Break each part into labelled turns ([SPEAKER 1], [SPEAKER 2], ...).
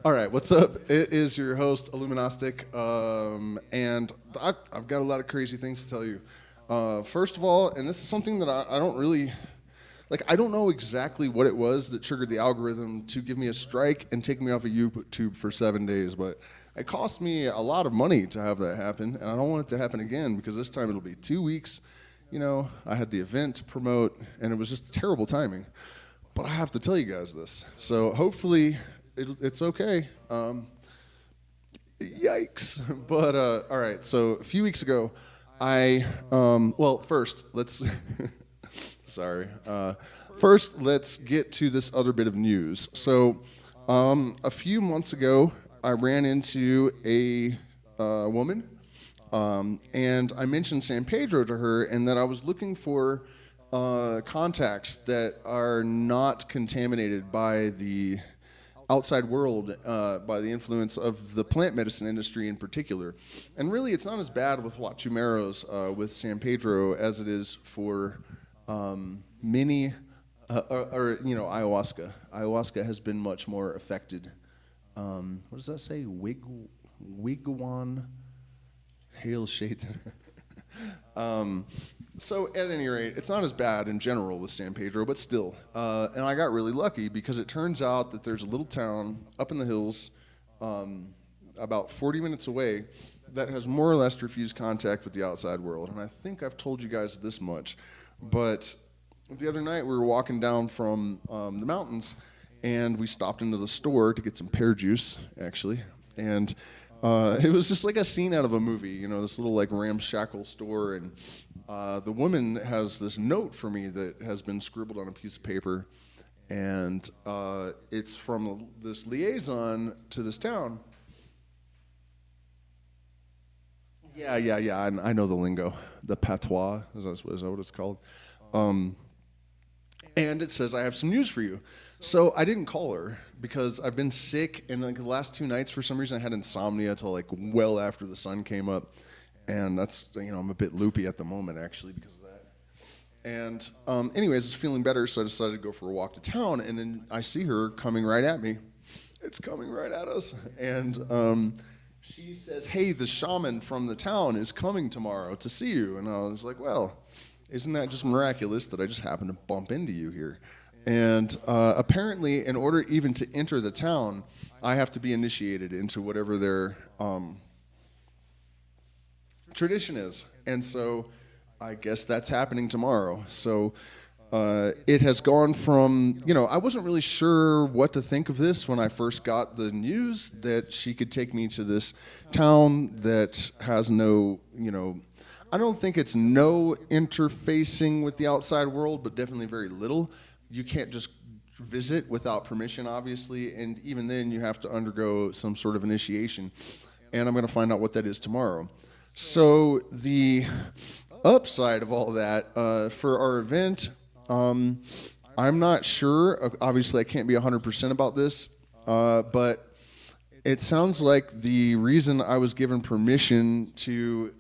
[SPEAKER 1] All right, what's up? It is your host, Illuminostic, and I've got a lot of crazy things to tell you. First of all, and this is something that I don't really, I don't know exactly what it was that triggered the algorithm to give me a strike and take me off of YouTube for 7 days, but it cost me a lot of money to have that happen, and I don't want it to happen again because this time it'll be 2 weeks. You know, I had the event to promote, and it was just terrible timing. But I have to tell you guys this, so hopefully it's okay. Yikes. But, all right, so a few weeks ago, first, let's, sorry. First, let's get to this other bit of news. So, a few months ago, I ran into a woman, and I mentioned San Pedro to her, and that I was looking for contacts that are not contaminated by the outside world, by the influence of the plant medicine industry in particular. And really, it's not as bad with Huachumeros with San Pedro as it is for many, ayahuasca. Ayahuasca has been much more affected. What does that say? Wigwan? Hail Shaitan. So at any rate, it's not as bad in general with San Pedro, but still. And I got really lucky because it turns out that there's a little town up in the hills about 40 minutes away that has more or less refused contact with the outside world. And I think I've told you guys this much, but the other night we were walking down from the mountains and we stopped into the store to get some pear juice, actually. And it was just like a scene out of a movie, you know, this little like ramshackle store, and the woman has this note for me that has been scribbled on a piece of paper, and it's from this liaison to this town. Yeah, I know the lingo, the patois, is that what it's called? And it says, I have some news for you. So I didn't call her because I've been sick, and like the last 2 nights, for some reason, I had insomnia till like well after the sun came up, and that's, I'm a bit loopy at the moment actually because of that. And anyways, I was feeling better, so I decided to go for a walk to town, and then I see her coming right at me. It's coming right at us, and she says, "Hey, the shaman from the town is coming tomorrow to see you," and I was like, "Well, isn't that just miraculous that I just happened to bump into you here?" And apparently, in order even to enter the town, I have to be initiated into whatever their tradition is. And so I guess that's happening tomorrow. So it has gone from, I wasn't really sure what to think of this when I first got the news that she could take me to this town that has no, I don't think it's no interfacing with the outside world, but definitely very little. You can't just visit without permission, obviously, and even then you have to undergo some sort of initiation, and I'm going to find out what that is tomorrow. So the upside of all that, for our event, I'm not sure. Obviously, I can't be 100% about this, but it sounds like the reason I was given permission to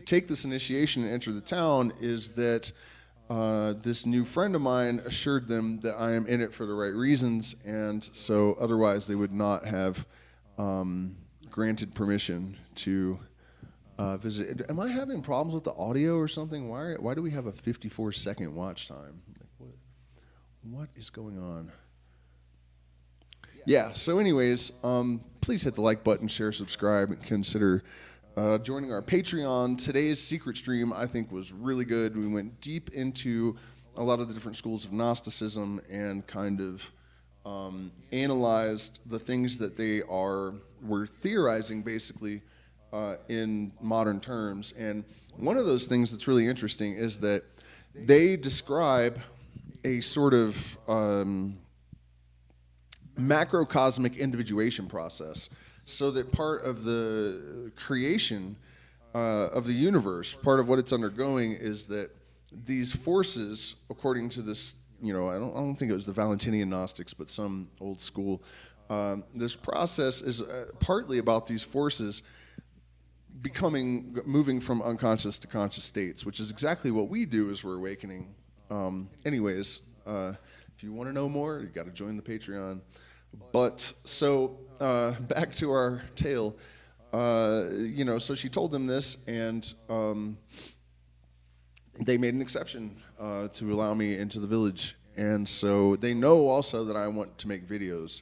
[SPEAKER 1] take this initiation and enter the town is that this new friend of mine assured them that I am in it for the right reasons, and so otherwise they would not have granted permission to visit. Am I having problems with the audio or something? Why do we have a 54-second watch time? Like, what is going on? Yeah, so anyways, please hit the like button, share, subscribe, and consider joining our Patreon. Today's secret stream, I think, was really good. We went deep into a lot of the different schools of Gnosticism and kind of analyzed the things that they were theorizing, basically, in modern terms. And one of those things that's really interesting is that they describe a sort of macrocosmic individuation process. So that part of the creation of the universe, part of what it's undergoing, is that these forces, according to this, I don't think it was the Valentinian Gnostics, but some old school, this process is partly about these forces moving from unconscious to conscious states, which is exactly what we do as we're awakening. Anyways, if you want to know more, you got to join the Patreon. But so back to our tale. So she told them this, and they made an exception to allow me into the village. And so they know also that I want to make videos.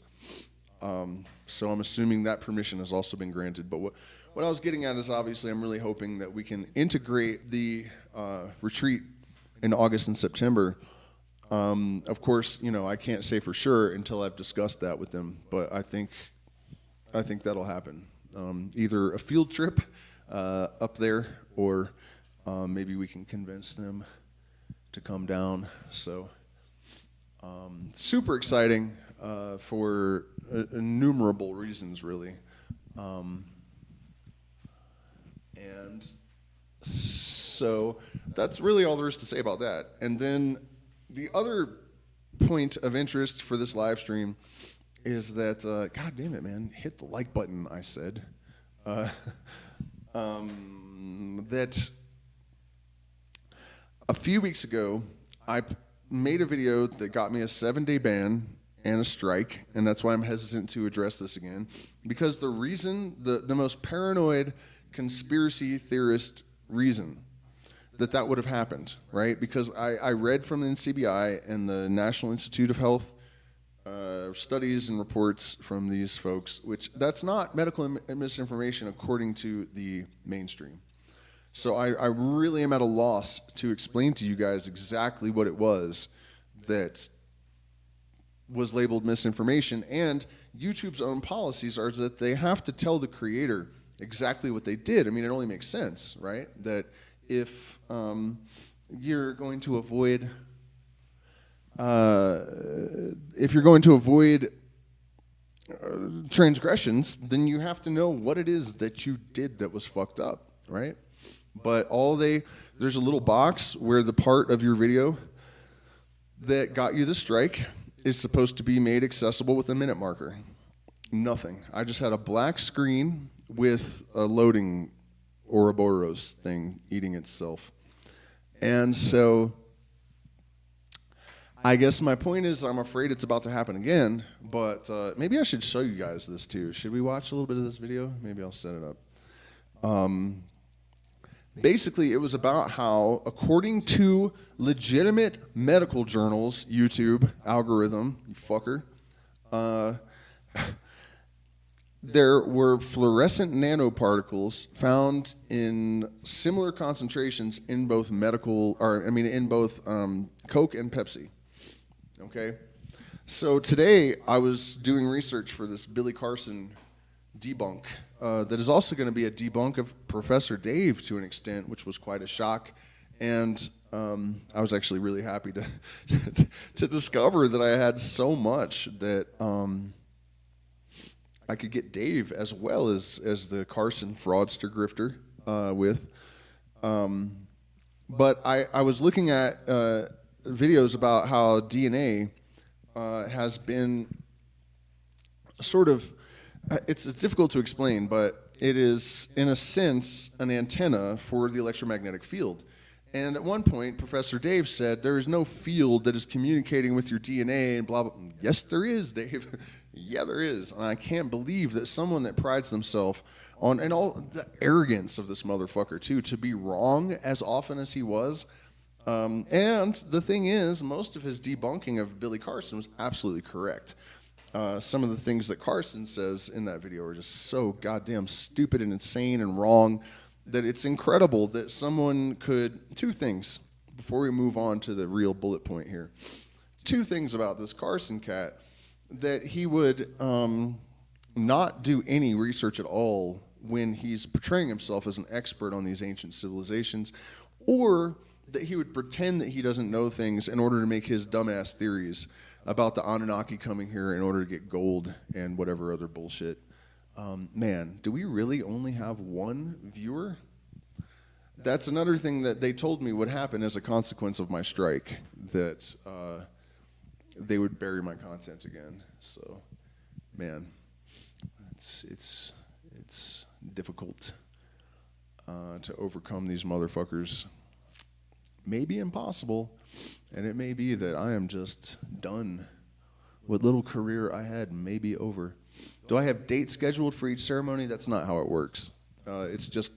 [SPEAKER 1] So I'm assuming that permission has also been granted. But what I was getting at is, obviously I'm really hoping that we can integrate the retreat in August and September. Of course, I can't say for sure until I've discussed that with them, but I think that'll happen. Either a field trip up there, or maybe we can convince them to come down. So super exciting for innumerable reasons, really. And so that's really all there is to say about that. And then the other point of interest for this live stream is that, God damn it, man, hit the like button, I said. That a few weeks ago, I made a video that got me a 7-day ban and a strike, and that's why I'm hesitant to address this again. Because the reason, the most paranoid conspiracy theorist reason that would have happened, right? Because I read from the NCBI and the National Institute of Health studies and reports from these folks, which that's not medical misinformation according to the mainstream. So I really am at a loss to explain to you guys exactly what it was that was labeled misinformation. And YouTube's own policies are that they have to tell the creator exactly what they did. I mean, it only makes sense, right? That if you're going to avoid transgressions, then you have to know what it is that you did that was fucked up, right? But there's a little box where the part of your video that got you the strike is supposed to be made accessible with a minute marker. Nothing. I just had a black screen with a loading Ouroboros thing eating itself. And so I guess my point is, I'm afraid it's about to happen again, but maybe I should show you guys this too. Should we watch a little bit of this video? Maybe I'll set it up. Basically, it was about how, according to legitimate medical journals, YouTube algorithm, you fucker, there were fluorescent nanoparticles found in similar concentrations in both in both Coke and Pepsi. Okay? So today I was doing research for this Billy Carson debunk that is also going to be a debunk of Professor Dave to an extent, which was quite a shock. And I was actually really happy to discover that I had so much that I could get Dave as well as the Carson fraudster grifter with. But I was looking at videos about how DNA has been sort of, it's difficult to explain, but it is, in a sense, an antenna for the electromagnetic field. And at one point, Professor Dave said, there is no field that is communicating with your DNA and blah, blah. Yes, there is, Dave. Yeah, there is. And I can't believe that someone that prides themselves on, and all the arrogance of this motherfucker, too, to be wrong as often as he was. And the thing is, most of his debunking of Billy Carson was absolutely correct. Some of the things that Carson says in that video are just so goddamn stupid and insane and wrong that it's incredible that someone could... Two things, before we move on to the real bullet point here. Two things about this Carson cat. That he would not do any research at all when he's portraying himself as an expert on these ancient civilizations, or that he would pretend that he doesn't know things in order to make his dumbass theories about the Anunnaki coming here in order to get gold and whatever other bullshit. Man, do we really only have one viewer? That's another thing that they told me would happen as a consequence of my strike, that they would bury my content again. So, man, it's difficult to overcome these motherfuckers. Maybe impossible, and it may be that I am just done what little career I had may be over. Do I have dates scheduled for each ceremony? That's not how it works. It's just,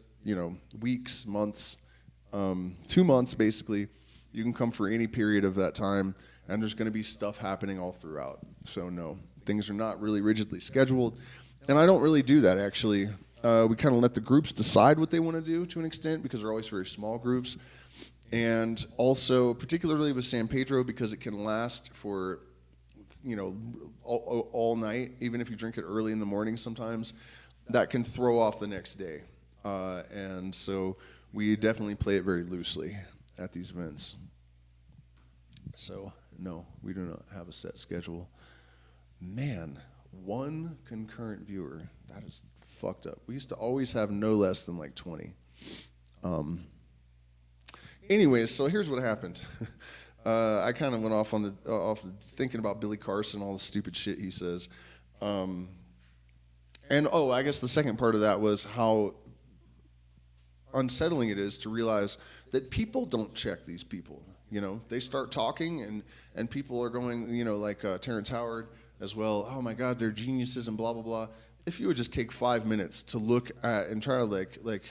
[SPEAKER 1] weeks, months, 2 months basically. You can come for any period of that time, and there's going to be stuff happening all throughout. So no, things are not really rigidly scheduled. And I don't really do that, actually. We kind of let the groups decide what they want to do to an extent, because they're always very small groups. And also, particularly with San Pedro, because it can last for, all night, even if you drink it early in the morning sometimes, that can throw off the next day. And so we definitely play it very loosely at these events. So, no, we do not have a set schedule. Man, 1 concurrent viewer. That is fucked up. We used to always have no less than like 20. Anyways, so here's what happened. I kind of went off on thinking about Billy Carson, all the stupid shit he says. I guess the second part of that was how unsettling it is to realize that people don't check these people. They start talking and people are going, like Terrence Howard as well. Oh my God, they're geniuses and blah, blah, blah. If you would just take 5 minutes to look at and try to like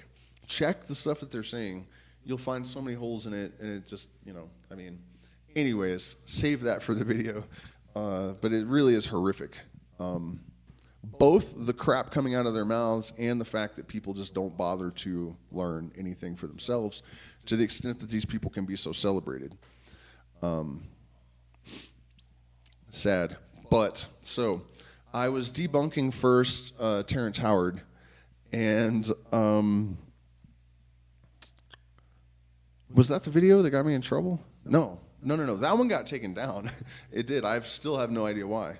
[SPEAKER 1] check the stuff that they're saying, you'll find so many holes in it, and it just, anyways, save that for the video. But it really is horrific. Both the crap coming out of their mouths and the fact that people just don't bother to learn anything for themselves, to the extent that these people can be so celebrated. Sad. But, so, I was debunking first Terrence Howard, and was that the video that got me in trouble? No. That one got taken down. It did. I still have no idea why,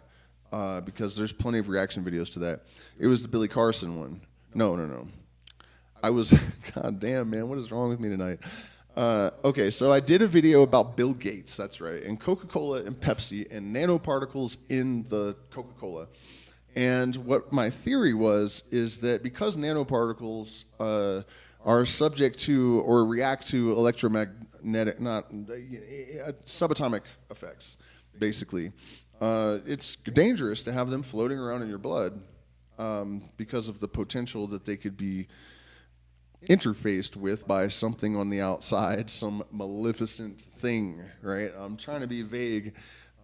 [SPEAKER 1] because there's plenty of reaction videos to that. It was the Billy Carson one. No. I was, God damn, man, what is wrong with me tonight? Okay, so I did a video about Bill Gates, that's right, and Coca-Cola and Pepsi and nanoparticles in the Coca-Cola. And what my theory is that because nanoparticles are subject to or react to electromagnetic, subatomic effects, basically, it's dangerous to have them floating around in your blood because of the potential that they could be interfaced with by something on the outside, some maleficent thing, right? I'm trying to be vague,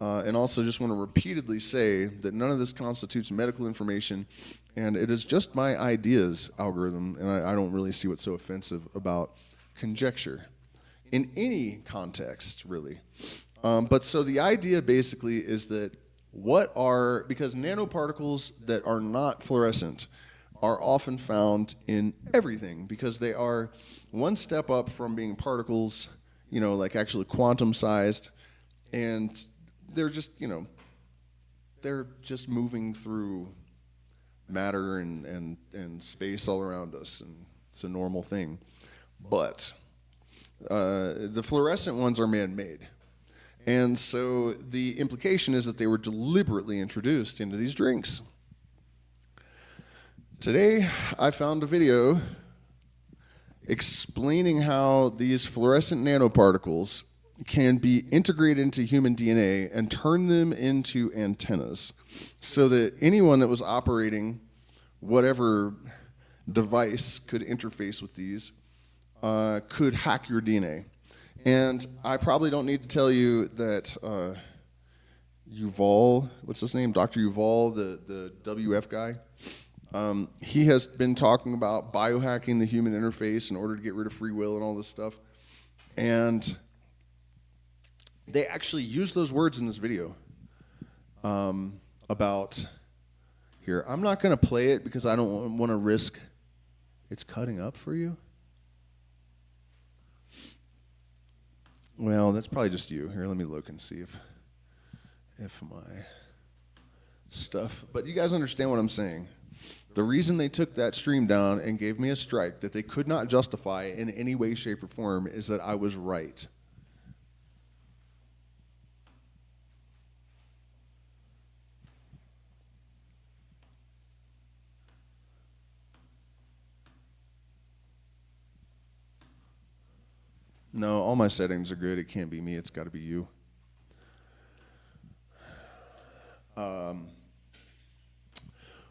[SPEAKER 1] and also just want to repeatedly say that none of this constitutes medical information, and it is just my ideas algorithm, and I don't really see what's so offensive about conjecture in any context, really. But so the idea basically is that because nanoparticles that are not fluorescent are often found in everything, because they are one step up from being particles, like actually quantum sized, and they're just, they're just moving through matter and space all around us, and it's a normal thing. But the fluorescent ones are man-made. And so the implication is that they were deliberately introduced into these drinks. Today, I found a video explaining how these fluorescent nanoparticles can be integrated into human DNA and turn them into antennas, so that anyone that was operating whatever device could interface with these could hack your DNA. And I probably don't need to tell you that Yuval, what's his name? Dr. Yuval, the WF guy, he has been talking about biohacking the human interface in order to get rid of free will and all this stuff. And they actually use those words in this video about, here, I'm not going to play it because I don't want to risk, it's cutting up for you? Well, that's probably just you. Here, let me look and see if my stuff, but you guys understand what I'm saying. The reason they took that stream down and gave me a strike that they could not justify in any way, shape, or form is that I was right. No, all my settings are good. It can't be me. It's got to be you.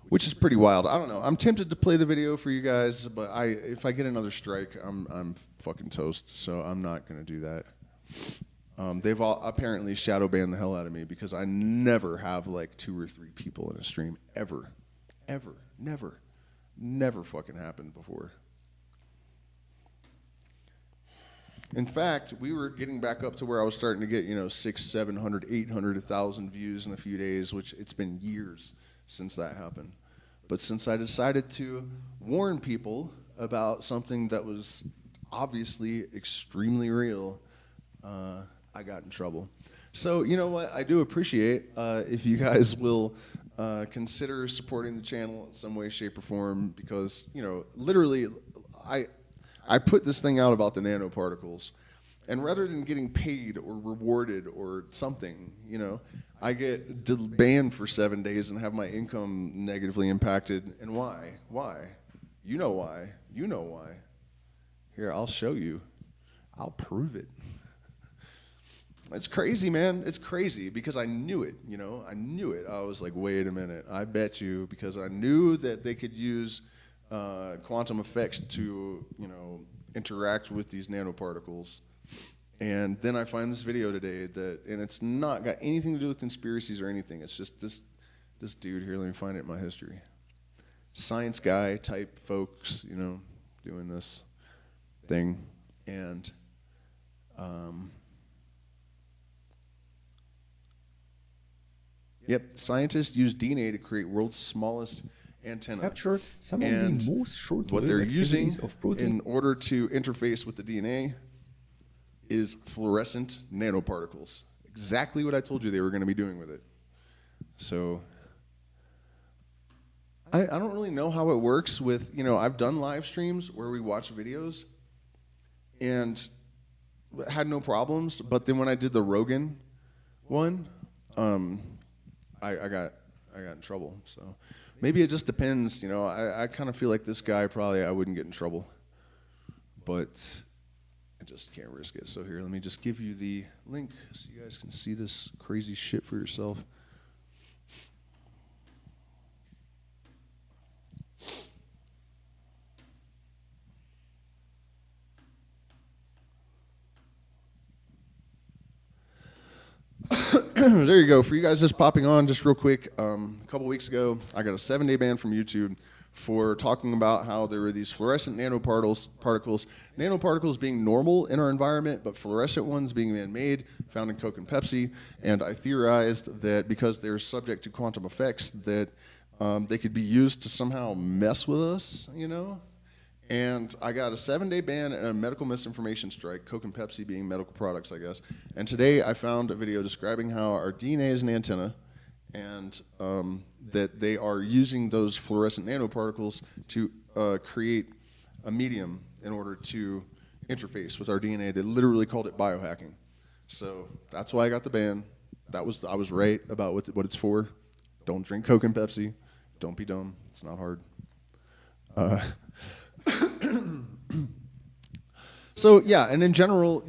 [SPEAKER 1] which is pretty wild. I don't know. I'm tempted to play the video for you guys, but if I get another strike, I'm fucking toast. So I'm not gonna do that. They've all apparently shadow banned the hell out of me because I never have like 2 or 3 people in a stream ever, never fucking happened before. In fact, we were getting back up to where I was starting to get 600, 700, 800, 1,000 views in a few days, which it's been years since that happened. But since I decided to warn people about something that was obviously extremely real, I got in trouble. So you know what? I do appreciate if you guys will consider supporting the channel in some way, shape, or form, because literally, I put this thing out about the nanoparticles, and rather than getting paid or rewarded or something, I get banned for 7 days and have my income negatively impacted. And why? Why? You know why. You know why. Here, I'll show you. I'll prove it. It's crazy, man. It's crazy because I knew it, I knew it. I was like, wait a minute. I bet you, because I knew that they could use quantum effects to, interact with these nanoparticles. And then I find this video today and it's not got anything to do with conspiracies or anything. It's just this dude here. Let me find it in my history. Science guy type folks, doing this thing. And scientists use DNA to create world's smallest antenna.
[SPEAKER 2] Capture some of the most short-lived
[SPEAKER 1] what they're using
[SPEAKER 2] of protein
[SPEAKER 1] in order to interface with the DNA is fluorescent nanoparticles. Exactly what I told you they were going to be doing with it. So I don't really know how it works with, I've done live streams where we watch videos and had no problems, but then when I did the Rogan one, I got in trouble. So maybe it just depends. I kind of feel like this guy I wouldn't get in trouble, but I just can't risk it. So here, let me just give you the link so you guys can see this crazy shit for yourself. There you go. For you guys just popping on, just real quick, a couple weeks ago, I got a 7-day ban from YouTube for talking about how there were these fluorescent nanoparticles being normal in our environment, but fluorescent ones being man-made, found in Coke and Pepsi. And I theorized that because they're subject to quantum effects, that they could be used to somehow mess with us, And I got a 7-day ban and a medical misinformation strike, Coke and Pepsi being medical products, I guess. And today I found a video describing how our DNA is an antenna, and that they are using those fluorescent nanoparticles to create a medium in order to interface with our DNA. They literally called it biohacking. So that's why I got the ban. I was right about what it's for. Don't drink Coke and Pepsi. Don't be dumb. It's not hard. So yeah, and in general,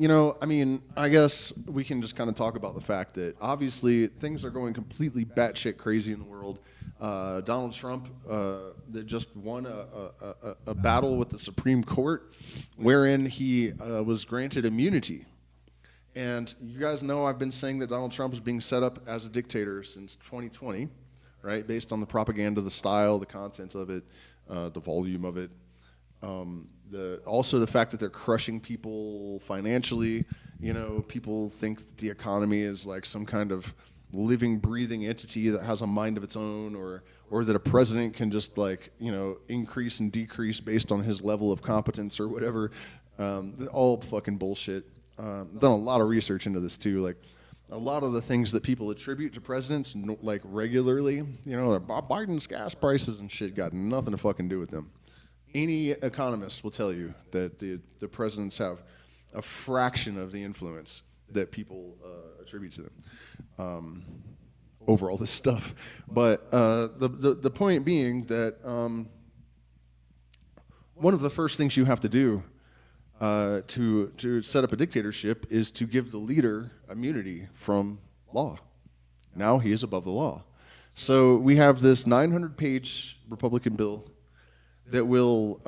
[SPEAKER 1] I guess we can just kind of talk about the fact that obviously things are going completely batshit crazy in the world. Donald Trump that just won a battle with the Supreme Court, wherein he was granted immunity. And you guys know I've been saying that Donald Trump is being set up as a dictator since 2020, right? Based on the propaganda, the style, the content of it, the volume of it. Also the fact that they're crushing people financially. People think that the economy is like some kind of living, breathing entity that has a mind of its own, or that a president can just increase and decrease based on his level of competence or whatever. All fucking bullshit. Done a lot of research into this too. Like a lot of the things that people attribute to presidents regularly, Biden's gas prices and shit got nothing to fucking do with them. Any economist will tell you that the presidents have a fraction of the influence that people attribute to them over all this stuff. But the point being that one of the first things you have to do to set up a dictatorship is to give the leader immunity from law. Now he is above the law. So we have this 900-page Republican bill that will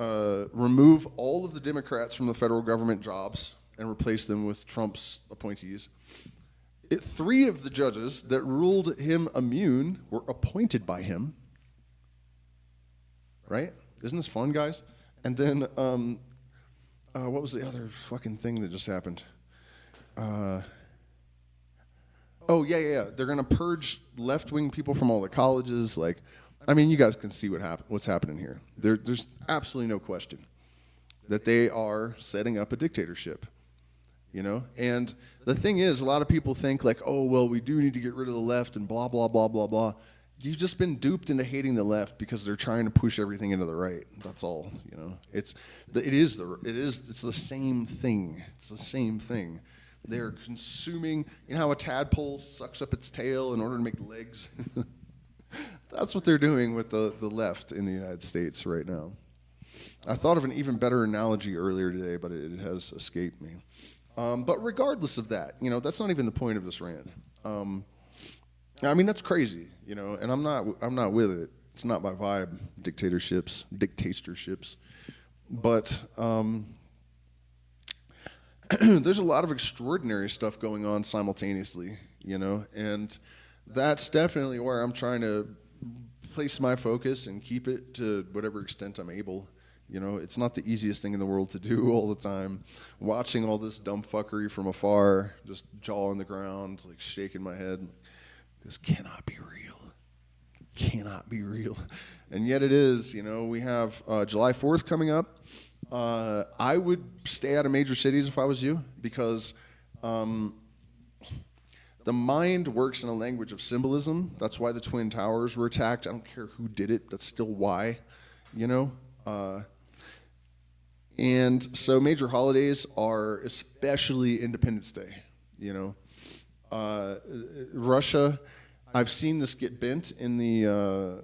[SPEAKER 1] remove all of the Democrats from the federal government jobs and replace them with Trump's appointees. 3 of the judges that ruled him immune were appointed by him. Right? Isn't this fun, guys? And then, what was the other fucking thing that just happened? They're gonna purge left-wing people from all the colleges. Like, I mean, you guys can see what's happening here. There's absolutely no question that they are setting up a dictatorship. You know, and the thing is, a lot of people think like, oh, well, we do need to get rid of the left and blah blah blah blah blah. You've just been duped into hating the left because they're trying to push everything into the right. That's all. You know, it's the same thing. It's the same thing. They're consuming. You know how a tadpole sucks up its tail in order to make legs. That's what they're doing with the left in the United States right now. I thought of an even better analogy earlier today, but it has escaped me. But regardless of that, you know, that's not even the point of this rant. I mean, that's crazy, you know, and I'm not with it. It's not my vibe, dictatorships. But there's a lot of extraordinary stuff going on simultaneously, you know, and that's definitely where I'm trying to place my focus and keep it to whatever extent I'm able. You know, it's not the easiest thing in the world to do all the time. Watching all this dumb fuckery from afar, just jaw on the ground, like shaking my head. This cannot be real. Cannot be real. And yet it is. You know, we have July 4th coming up. I would stay out of major cities if I was you, because the mind works in a language of symbolism. That's why the Twin Towers were attacked. I don't care who did it. That's still why, you know. And so major holidays are especially Independence Day, you know. Russia, I've seen this get bent in the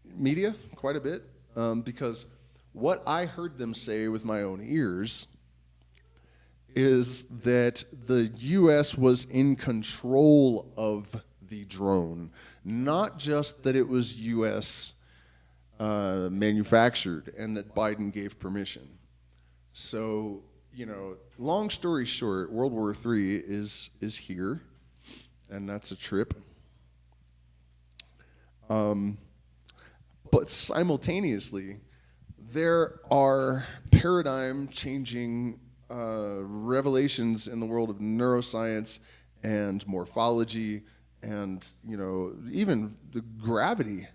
[SPEAKER 1] media quite a bit, because what I heard them say with my own ears is that the U.S. was in control of the drone, not just that it was U.S. Manufactured and that Biden gave permission. So, you know, long story short, World War III is here, and that's a trip. But simultaneously, there are paradigm-changing revelations in the world of neuroscience and morphology, and, you know, even the gravity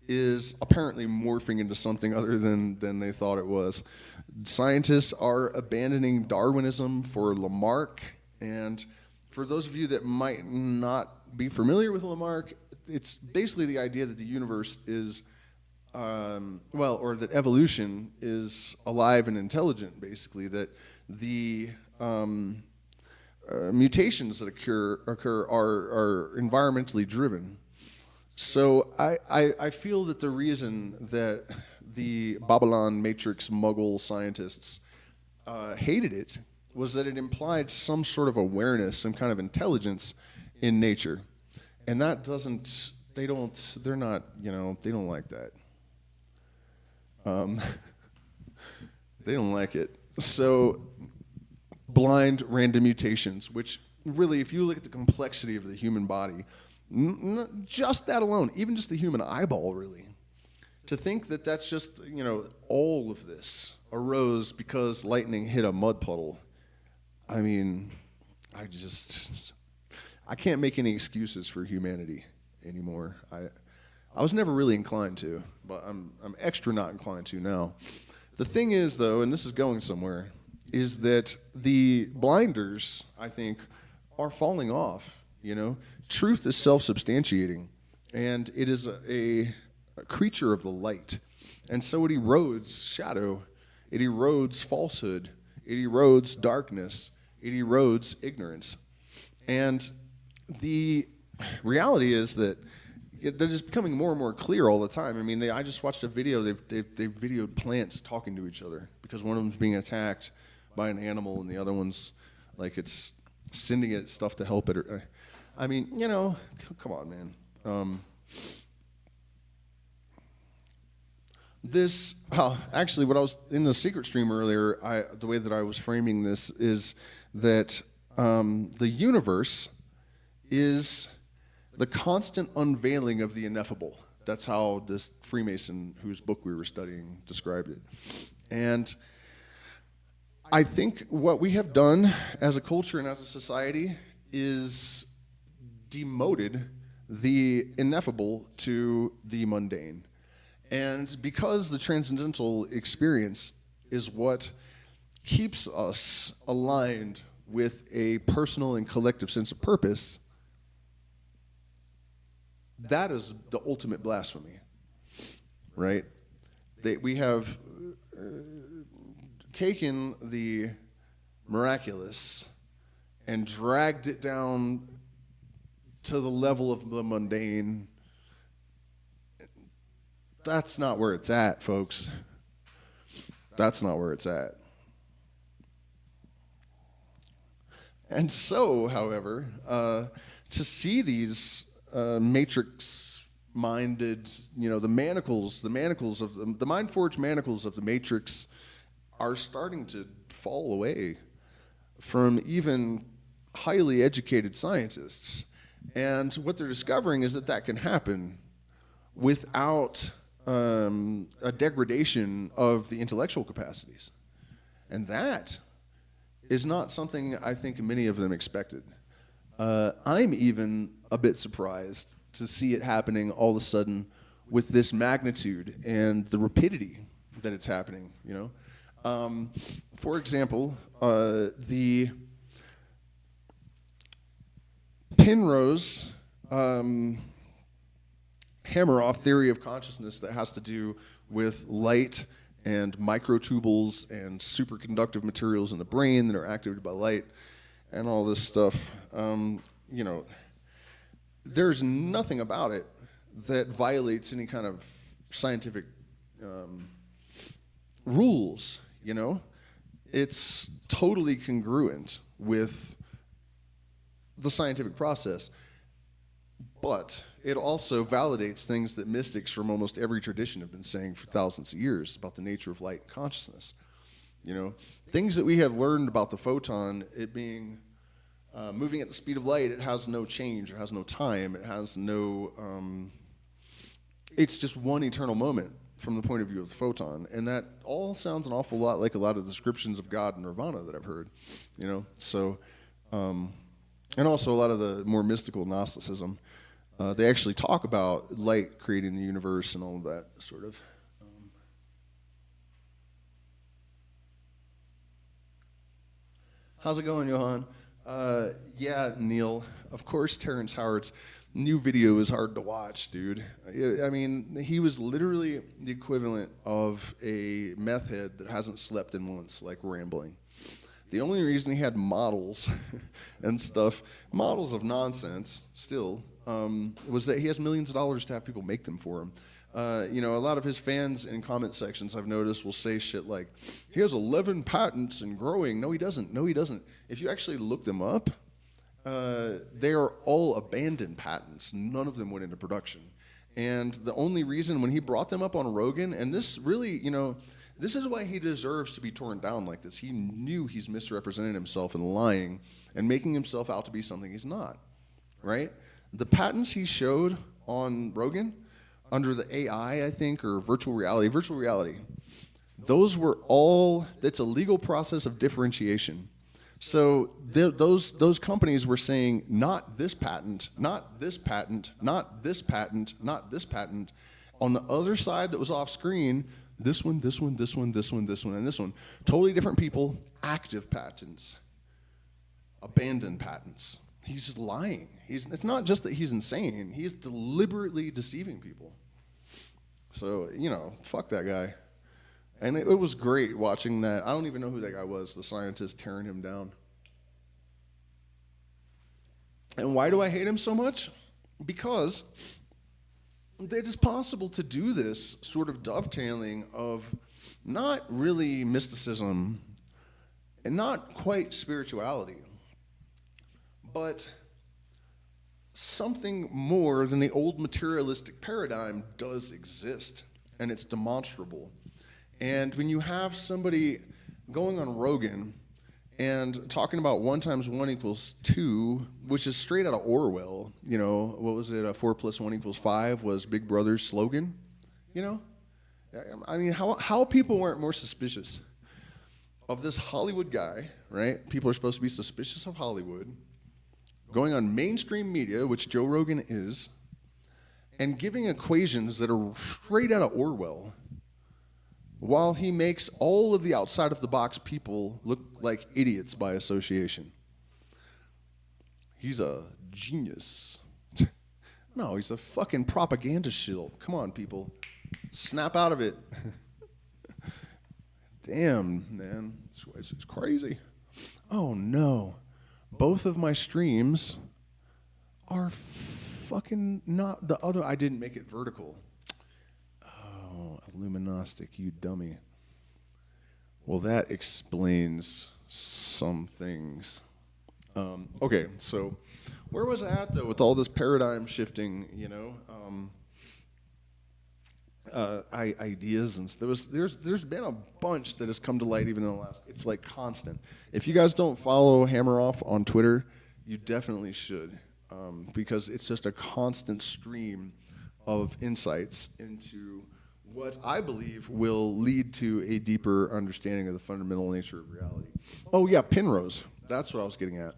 [SPEAKER 1] is apparently morphing into something other than they thought it was. Scientists are abandoning Darwinism for Lamarck, and for those of you that might not be familiar with Lamarck, it's basically the idea that the universe is, or that evolution is alive and intelligent, basically, that the mutations that occur are environmentally driven. So I feel that the reason that the Babylon Matrix Muggle scientists hated it was that it implied some sort of awareness, some kind of intelligence in nature. And that they don't like that. They don't like it. So blind random mutations, which really, if you look at the complexity of the human body, just that alone, even just the human eyeball, really, to think that that's just, you know, all of this arose because lightning hit a mud puddle. I mean, I can't make any excuses for humanity anymore. I was never really inclined to, but I'm extra not inclined to now. The thing is, though, and this is going somewhere, is that the blinders, I think, are falling off. You know, truth is self-substantiating, and it is a creature of the light. And so it erodes shadow, it erodes falsehood, it erodes darkness, it erodes ignorance. And the reality is that they're just becoming more and more clear all the time. I mean, I just watched a video. They've videoed plants talking to each other because one of them's being attacked by an animal and the other one's like it's sending it stuff to help it. I mean, you know, come on, man. Actually, what I was in the secret stream earlier, the way that I was framing this is that the universe is the constant unveiling of the ineffable. That's how this Freemason, whose book we were studying, described it. And I think what we have done as a culture and as a society is demoted the ineffable to the mundane. And because the transcendental experience is what keeps us aligned with a personal and collective sense of purpose, that is the ultimate blasphemy, right? We have taken the miraculous and dragged it down to the level of the mundane. That's not where it's at, folks. That's not where it's at. And however, to see these matrix-minded, the manacles of the mind-forged manacles of the matrix are starting to fall away from even highly educated scientists. And what they're discovering is that can happen without a degradation of the intellectual capacities. And that is not something I think many of them expected. I'm even a bit surprised to see it happening all of a sudden with this magnitude and the rapidity that it's happening, For example, the Penrose hammer-off theory of consciousness that has to do with light and microtubules and superconductive materials in the brain that are activated by light and all this stuff. There's nothing about it that violates any kind of scientific rules, It's totally congruent with the scientific process. But it also validates things that mystics from almost every tradition have been saying for thousands of years about the nature of light and consciousness. Things that we have learned about the photon, it being moving at the speed of light, it has no change, it has no time, it has no, it's just one eternal moment from the point of view of the photon. And that all sounds an awful lot like a lot of descriptions of God and nirvana that I've heard, So, and also a lot of the more mystical Gnosticism. They actually talk about light creating the universe and all of that sort of. How's it going, Johan? Yeah, Neil. Of course, Terrence Howard's new video is hard to watch, dude. I mean, he was literally the equivalent of a meth head that hasn't slept in months, like rambling. The only reason he had models and stuff, models of nonsense still, was that he has millions of dollars to have people make them for him. A lot of his fans in comment sections, I've noticed, will say shit like, he has 11 patents and growing. No, he doesn't. If you actually look them up, they are all abandoned patents. None of them went into production. And the only reason when he brought them up on Rogan, and this really, this is why he deserves to be torn down like this. He knew he's misrepresenting himself and lying and making himself out to be something he's not, right? The patents he showed on Rogan under the AI, I think, or virtual reality, those were all, that's a legal process of differentiation. So those companies were saying, not this patent, not this patent, not this patent, not this patent. On the other side that was off screen, this one, this one, this one, this one, this one, and this one. Totally different people, active patents, abandoned patents. He's just lying. It's not just that he's insane. He's deliberately deceiving people. So, fuck that guy. And it was great watching that. I don't even know who that guy was, the scientist tearing him down. And why do I hate him so much? Because it is possible to do this sort of dovetailing of not really mysticism and not quite spirituality, but something more than the old materialistic paradigm does exist. and it's demonstrable. And when you have somebody going on Rogan and talking about 1 × 1 = 2, which is straight out of Orwell, you know, what was it? 4 + 1 = 5 was Big Brother's slogan, you know? I mean, how people weren't more suspicious of this Hollywood guy, right? People are supposed to be suspicious of Hollywood, going on mainstream media, which Joe Rogan is, and giving equations that are straight out of Orwell, while he makes all of the outside of the box people look like idiots by association. He's a genius. No, he's a fucking propaganda shill. Come on, people. Snap out of it. Damn, man. It's crazy. Oh, no. Both of my streams are fucking not the other. I didn't make it vertical. Oh, Illuminostic, you dummy. Well, that explains some things. Okay, so where was I at, though, with all this paradigm shifting, you know? Ideas and there's been a bunch that has come to light even in the last. It's like constant. If you guys don't follow Hammer Off on Twitter, you definitely should, because it's just a constant stream of insights into what I believe will lead to a deeper understanding of the fundamental nature of reality. Oh yeah, Penrose. That's what I was getting at.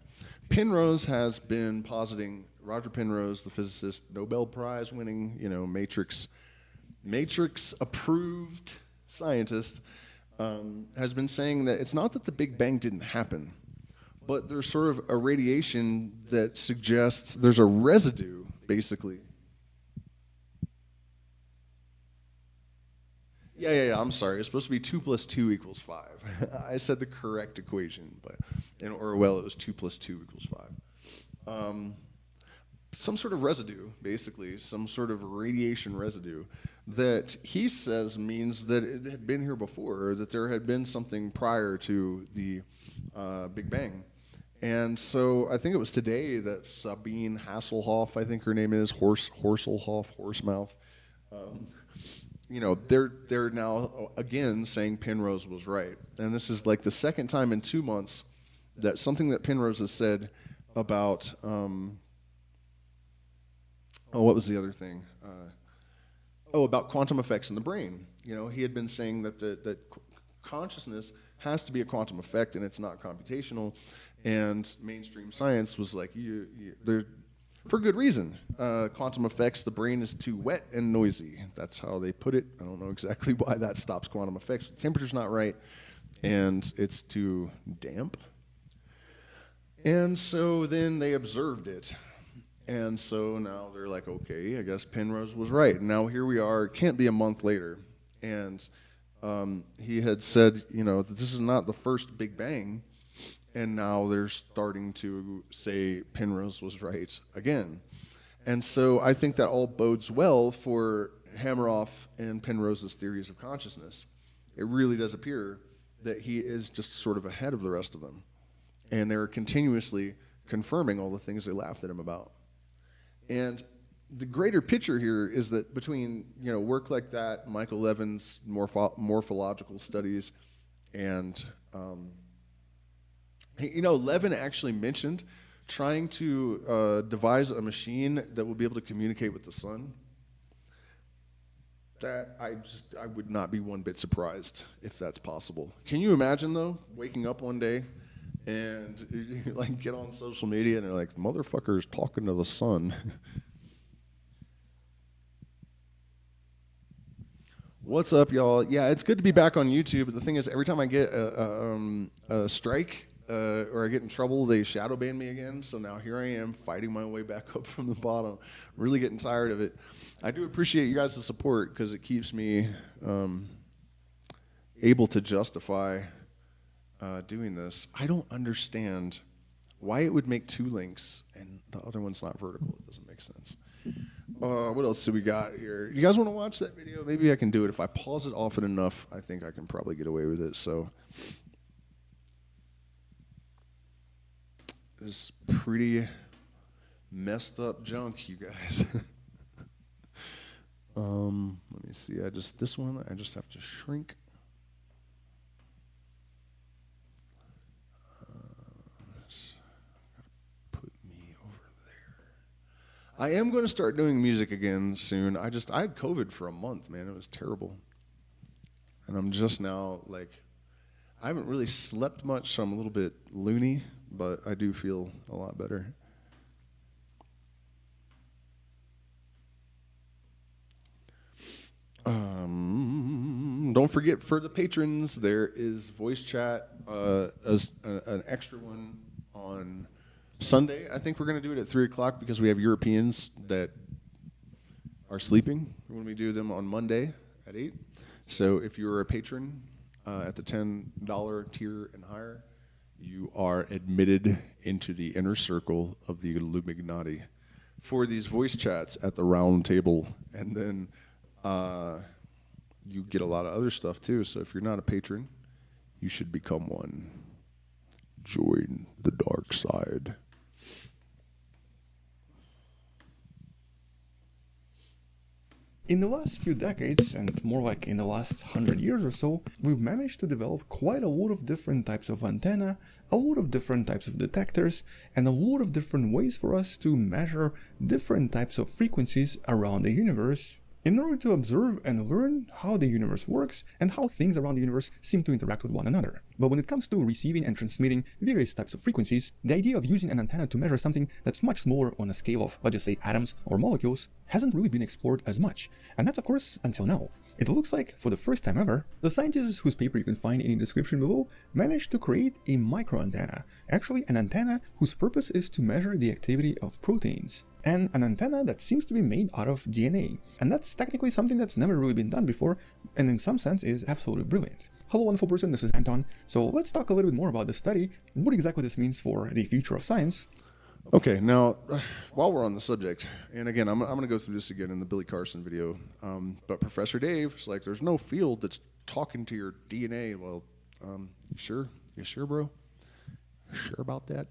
[SPEAKER 1] Penrose has been positing. Roger Penrose, the physicist, Nobel Prize winning, you know, Matrix approved scientist, has been saying that it's not that the Big Bang didn't happen, but there's sort of a radiation that suggests there's a residue, basically. Yeah, I'm sorry. It's supposed to be 2 + 2 = 5. I said the correct equation, but in Orwell it was 2 + 2 = 5. Some sort of residue, basically, some sort of radiation residue that he says means that it had been here before, or that there had been something prior to the Big Bang. And so I think it was today that Sabine Hasselhoff, I think her name is, Horsemouth, you know, they're now again saying Penrose was right. And this is like the second time in 2 months that something that Penrose has said about, what was the other thing? About quantum effects in the brain. You know, he had been saying that consciousness has to be a quantum effect and it's not computational. And mainstream science was like, for good reason. Quantum effects, the brain is too wet and noisy. That's how they put it. I don't know exactly why that stops quantum effects. The temperature's not right, and it's too damp. And so then they observed it. And so now they're like, okay, I guess Penrose was right. And now here we are. It can't be a month later. And he had said, you know, that this is not the first Big Bang. And now they're starting to say Penrose was right again. And so I think that all bodes well for Hammeroff and Penrose's theories of consciousness. It really does appear that he is just sort of ahead of the rest of them. And they're continuously confirming all the things they laughed at him about. And the greater picture here is that between, you know, work like that, Michael Levin's morphological studies, and you know, Levin actually mentioned trying to devise a machine that will be able to communicate with the sun. That I would not be one bit surprised if that's possible. Can you imagine though, waking up one day and you like get on social media and they're like, motherfucker's talking to the sun. What's up, y'all? Yeah, it's good to be back on YouTube, but the thing is, every time I get a strike or I get in trouble, they shadow ban me again. So now here I am fighting my way back up from the bottom. Really getting tired of it. I do appreciate you guys' support because it keeps me able to justify doing this. I don't understand why it would make 2 links and the other one's not vertical. It doesn't make sense. What else do we got here? You guys want to watch that video? Maybe I can do it. If I pause it often enough, I think I can probably get away with it. So this pretty messed up junk, you guys. Let me see. I just have to shrink. Put me over there. I am going to start doing music again soon. I had COVID for a month, man. It was terrible. And I'm just now, like, I haven't really slept much, so I'm a little bit loony, but I do feel a lot better. Don't forget, for the patrons, there is voice chat, an extra one on Sunday. I think we're going to do it at 3 o'clock because we have Europeans that are sleeping when we do them on Monday at 8. So if you're a patron at the $10 tier and higher, you are admitted into the inner circle of the Illuminati for these voice chats at the round table. And then you get a lot of other stuff too. So if you're not a patron, you should become one. Join the dark side.
[SPEAKER 2] In the last few decades, and more like in the last 100 years or so, we've managed to develop quite a lot of different types of antenna, a lot of different types of detectors, and a lot of different ways for us to measure different types of frequencies around the universe in order to observe and learn how the universe works and how things around the universe seem to interact with one another. But when it comes to receiving and transmitting various types of frequencies, the idea of using an antenna to measure something that's much smaller on a scale of, let's just say, atoms or molecules hasn't really been explored as much. And that's, of course, until now. It looks like, for the first time ever, the scientists whose paper you can find in the description below managed to create a microantenna, actually an antenna whose purpose is to measure the activity of proteins, and an antenna that seems to be made out of DNA. And that's technically something that's never really been done before, and in some sense is absolutely brilliant. Hello wonderful person, this is Anton. So let's talk a little bit more about this study, what exactly this means for the future of science.
[SPEAKER 1] Okay, now, while we're on the subject, and again, I'm going to go through this again in the Billy Carson video, but Professor Dave is like, there's no field that's talking to your DNA. Well, you sure? You sure, bro? Sure about that?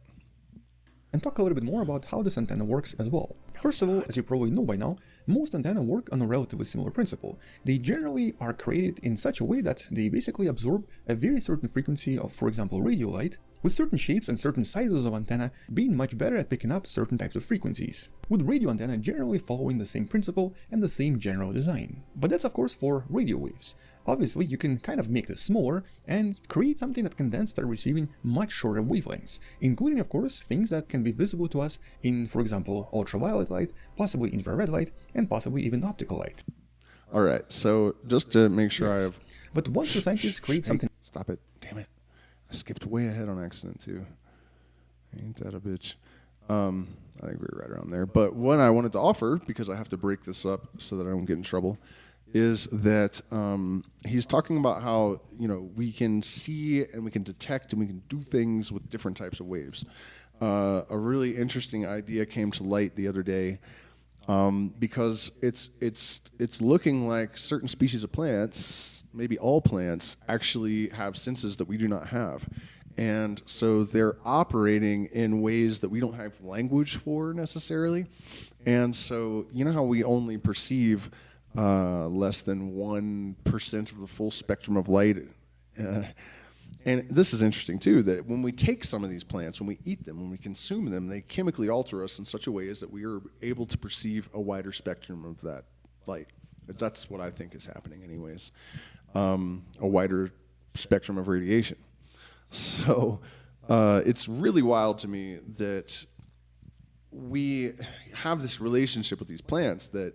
[SPEAKER 2] And talk a little bit more about how this antenna works as well. First of all, as you probably know by now, most antennae work on a relatively similar principle. They generally are created in such a way that they basically absorb a very certain frequency of, for example, radio light, with certain shapes and certain sizes of antenna being much better at picking up certain types of frequencies, with radio antenna generally following the same principle and the same general design. But that's of course for radio waves. Obviously, you can kind of make this smaller and create something that can then start receiving much shorter wavelengths, including of course things that can be visible to us in, for example, ultraviolet light, possibly infrared light, and possibly even optical light.
[SPEAKER 1] All right, so just to make sure I have...
[SPEAKER 2] But once the scientists create something...
[SPEAKER 1] Stop it, damn it. I skipped way ahead on accident too. Ain't that a bitch? I think we were right around there. But what I wanted to offer, because I have to break this up so that I don't get in trouble, is that he's talking about how, you know, we can see and we can detect and we can do things with different types of waves. A really interesting idea came to light the other day because it's looking like certain species of plants, maybe all plants, actually have senses that we do not have. And so they're operating in ways that we don't have language for necessarily. And so, you know how we only perceive less than 1% of the full spectrum of light? And this is interesting too, that when we take some of these plants, when we eat them, when we consume them, they chemically alter us in such a way as that we are able to perceive a wider spectrum of that light. That's what I think is happening anyways. A wider spectrum of radiation. So it's really wild to me that we have this relationship with these plants that,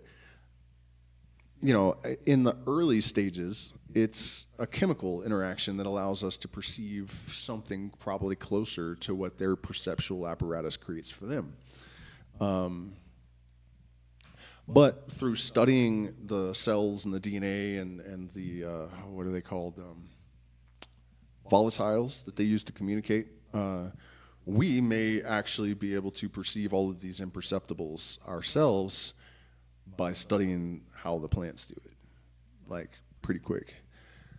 [SPEAKER 1] you know, in the early stages, it's a chemical interaction that allows us to perceive something probably closer to what their perceptual apparatus creates for them. But through studying the cells and the DNA and the, what are they called? Volatiles that they use to communicate, we may actually be able to perceive all of these imperceptibles ourselves by studying how the plants do it, like pretty quick.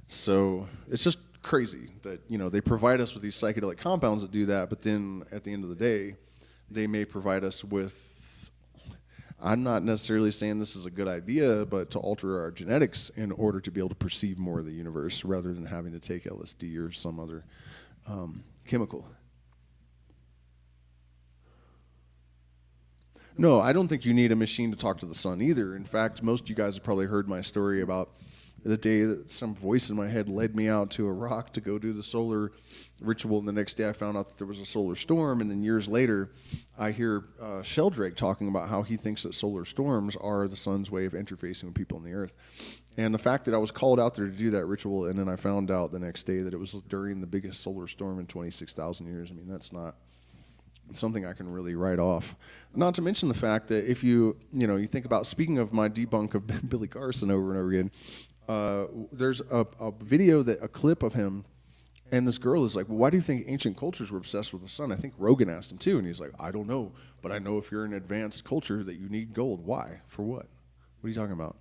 [SPEAKER 1] So it's just crazy that, you know, they provide us with these psychedelic compounds that do that, but then at the end of the day, they may provide us with, I'm not necessarily saying this is a good idea, but to alter our genetics in order to be able to perceive more of the universe rather than having to take LSD or some other chemical. No, I don't think you need a machine to talk to the sun either. In fact, most of you guys have probably heard my story about the day that some voice in my head led me out to a rock to go do the solar ritual, and the next day I found out that there was a solar storm, and then years later I hear Sheldrake talking about how he thinks that solar storms are the sun's way of interfacing with people on the earth. And the fact that I was called out there to do that ritual, and then I found out the next day that it was during the biggest solar storm in 26,000 years, I mean, that's not something I can really write off. Not to mention the fact that if you think about, speaking of my debunk of Billy Carson over and over again, there's a video, a clip of him, and this girl is like, well, why do you think ancient cultures were obsessed with the sun? I think Rogan asked him too, and he's like, I don't know, but I know if you're an advanced culture that you need gold. Why? For what? What are you talking about?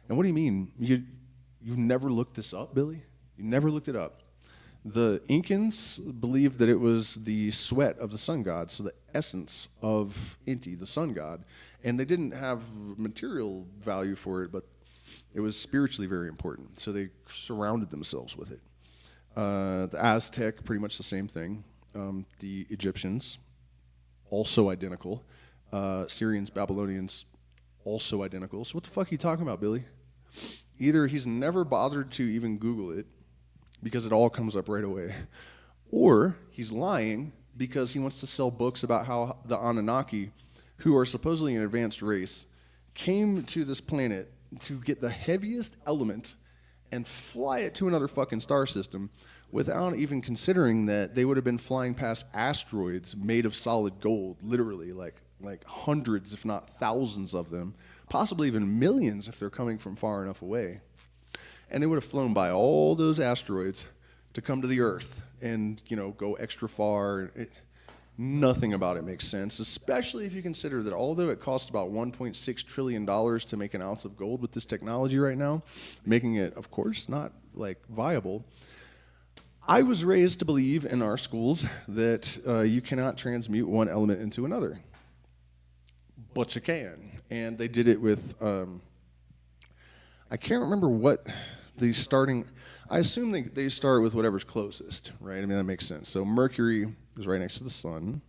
[SPEAKER 1] And what do you mean? You've never looked this up, Billy? You never looked it up. The Incans believed that it was the sweat of the sun god, so the essence of Inti, the sun god, and they didn't have material value for it, but it was spiritually very important, so they surrounded themselves with it. The Aztec, pretty much the same thing. The Egyptians, also identical. Syrians, Babylonians, also identical. So what the fuck are you talking about, Billy? Either he's never bothered to even Google it, because it all comes up right away, or he's lying because he wants to sell books about how the Anunnaki, who are supposedly an advanced race, came to this planet to get the heaviest element and fly it to another fucking star system without even considering that they would have been flying past asteroids made of solid gold, literally, like hundreds, if not thousands of them, possibly even millions if they're coming from far enough away. And they would have flown by all those asteroids to come to the Earth and, go extra far. Nothing about it makes sense, especially if you consider that although it costs about $1.6 trillion to make an ounce of gold with this technology right now, making it, of course, not viable. I was raised to believe in our schools that you cannot transmute one element into another, but you can. And they did it with, I can't remember what I assume they start with whatever's closest, right? I mean, that makes sense. So Mercury is right next to the sun,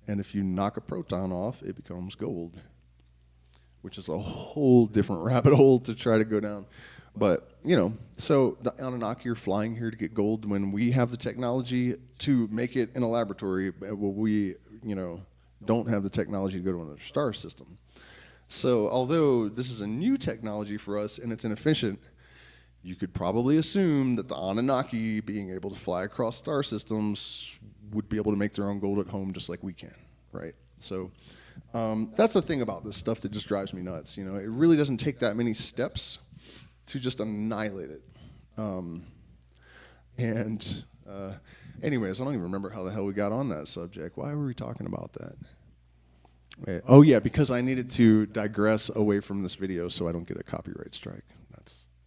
[SPEAKER 1] and if you knock a proton off, it becomes gold, which is a whole different rabbit hole to try to go down. But, so the Anunnaki are flying here to get gold when we have the technology to make it in a laboratory. Well, we, don't have the technology to go to another star system. So although this is a new technology for us and it's inefficient, you could probably assume that the Anunnaki, being able to fly across star systems, would be able to make their own gold at home just like we can, right? So that's the thing about this stuff that just drives me nuts. It really doesn't take that many steps to just annihilate it. Anyways, I don't even remember how the hell we got on that subject. Why were we talking about that? Wait, oh yeah, because I needed to digress away from this video so I don't get a copyright strike.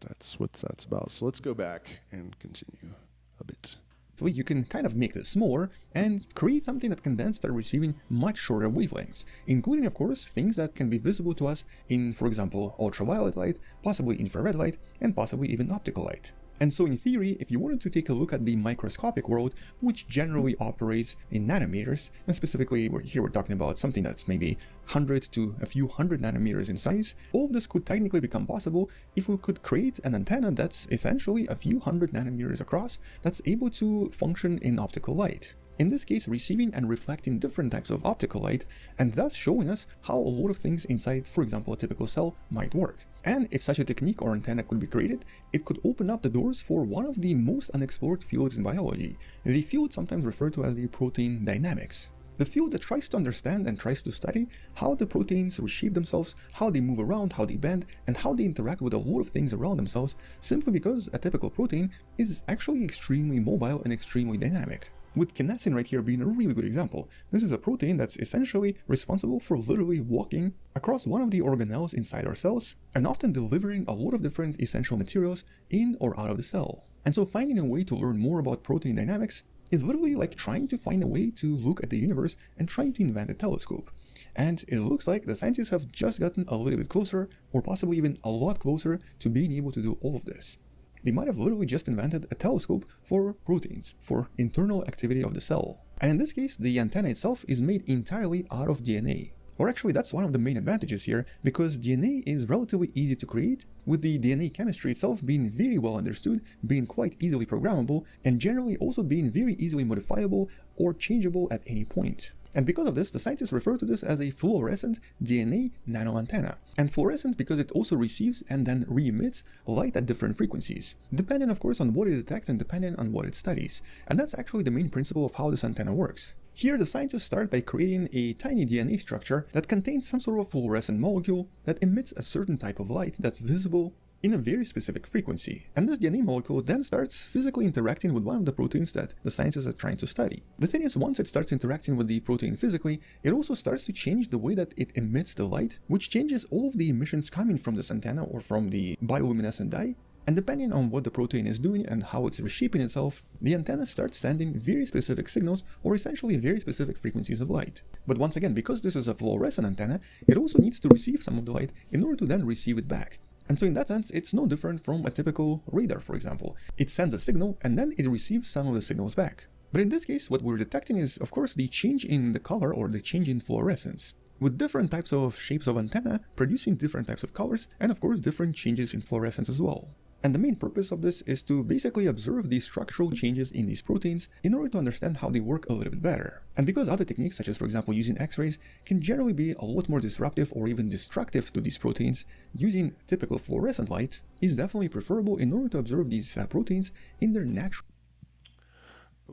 [SPEAKER 1] That's what that's about. So let's go back and continue a bit.
[SPEAKER 2] So you can kind of make this smaller and create something that can then start receiving much shorter wavelengths, including, of course, things that can be visible to us in, for example, ultraviolet light, possibly infrared light, and possibly even optical light. And so in theory, if you wanted to take a look at the microscopic world, which generally operates in nanometers, and specifically here we're talking about something that's maybe 100 to a few hundred nanometers in size, all of this could technically become possible if we could create an antenna that's essentially a few hundred nanometers across that's able to function in optical light. In this case, receiving and reflecting different types of optical light, and thus showing us how a lot of things inside, for example, a typical cell might work. And if such a technique or antenna could be created, it could open up the doors for one of the most unexplored fields in biology, the field sometimes referred to as the protein dynamics. The field that tries to understand and tries to study how the proteins reshape themselves, how they move around, how they bend, and how they interact with a lot of things around themselves, simply because a typical protein is actually extremely mobile and extremely dynamic. With kinesin right here being a really good example. This is a protein that's essentially responsible for literally walking across one of the organelles inside our cells and often delivering a lot of different essential materials in or out of the cell. And so finding a way to learn more about protein dynamics is literally like trying to find a way to look at the universe and trying to invent a telescope. And it looks like the scientists have just gotten a little bit closer, or possibly even a lot closer, to being able to do all of this. They might have literally just invented a telescope for proteins, for internal activity of the cell. And in this case, the antenna itself is made entirely out of DNA. Or actually, that's one of the main advantages here, because DNA is relatively easy to create, with the DNA chemistry itself being very well understood, being quite easily programmable, and generally also being very easily modifiable or changeable at any point. And because of this, the scientists refer to this as a fluorescent DNA nanoantenna. And fluorescent because it also receives and then re-emits light at different frequencies, depending of course on what it detects and depending on what it studies. And that's actually the main principle of how this antenna works. Here the scientists start by creating a tiny DNA structure that contains some sort of fluorescent molecule that emits a certain type of light that's visible in a very specific frequency. And this DNA molecule then starts physically interacting with one of the proteins that the scientists are trying to study. The thing is, once it starts interacting with the protein physically, it also starts to change the way that it emits the light, which changes all of the emissions coming from this antenna or from the bioluminescent dye. And depending on what the protein is doing and how it's reshaping itself, the antenna starts sending very specific signals or essentially very specific frequencies of light. But once again, because this is a fluorescent antenna, it also needs to receive some of the light in order to then receive it back. And so in that sense, it's no different from a typical radar, for example. It sends a signal and then it receives some of the signals back. But in this case, what we're detecting is, of course, the change in the color or the change in fluorescence, with different types of shapes of antenna producing different types of colors and, of course, different changes in fluorescence as well. And the main purpose of this is to basically observe these structural changes in these proteins in order to understand how they work a little bit better. And because other techniques, such as for example using X-rays, can generally be a lot more disruptive or even destructive to these proteins, using typical fluorescent light is definitely preferable in order to observe these proteins in their natural.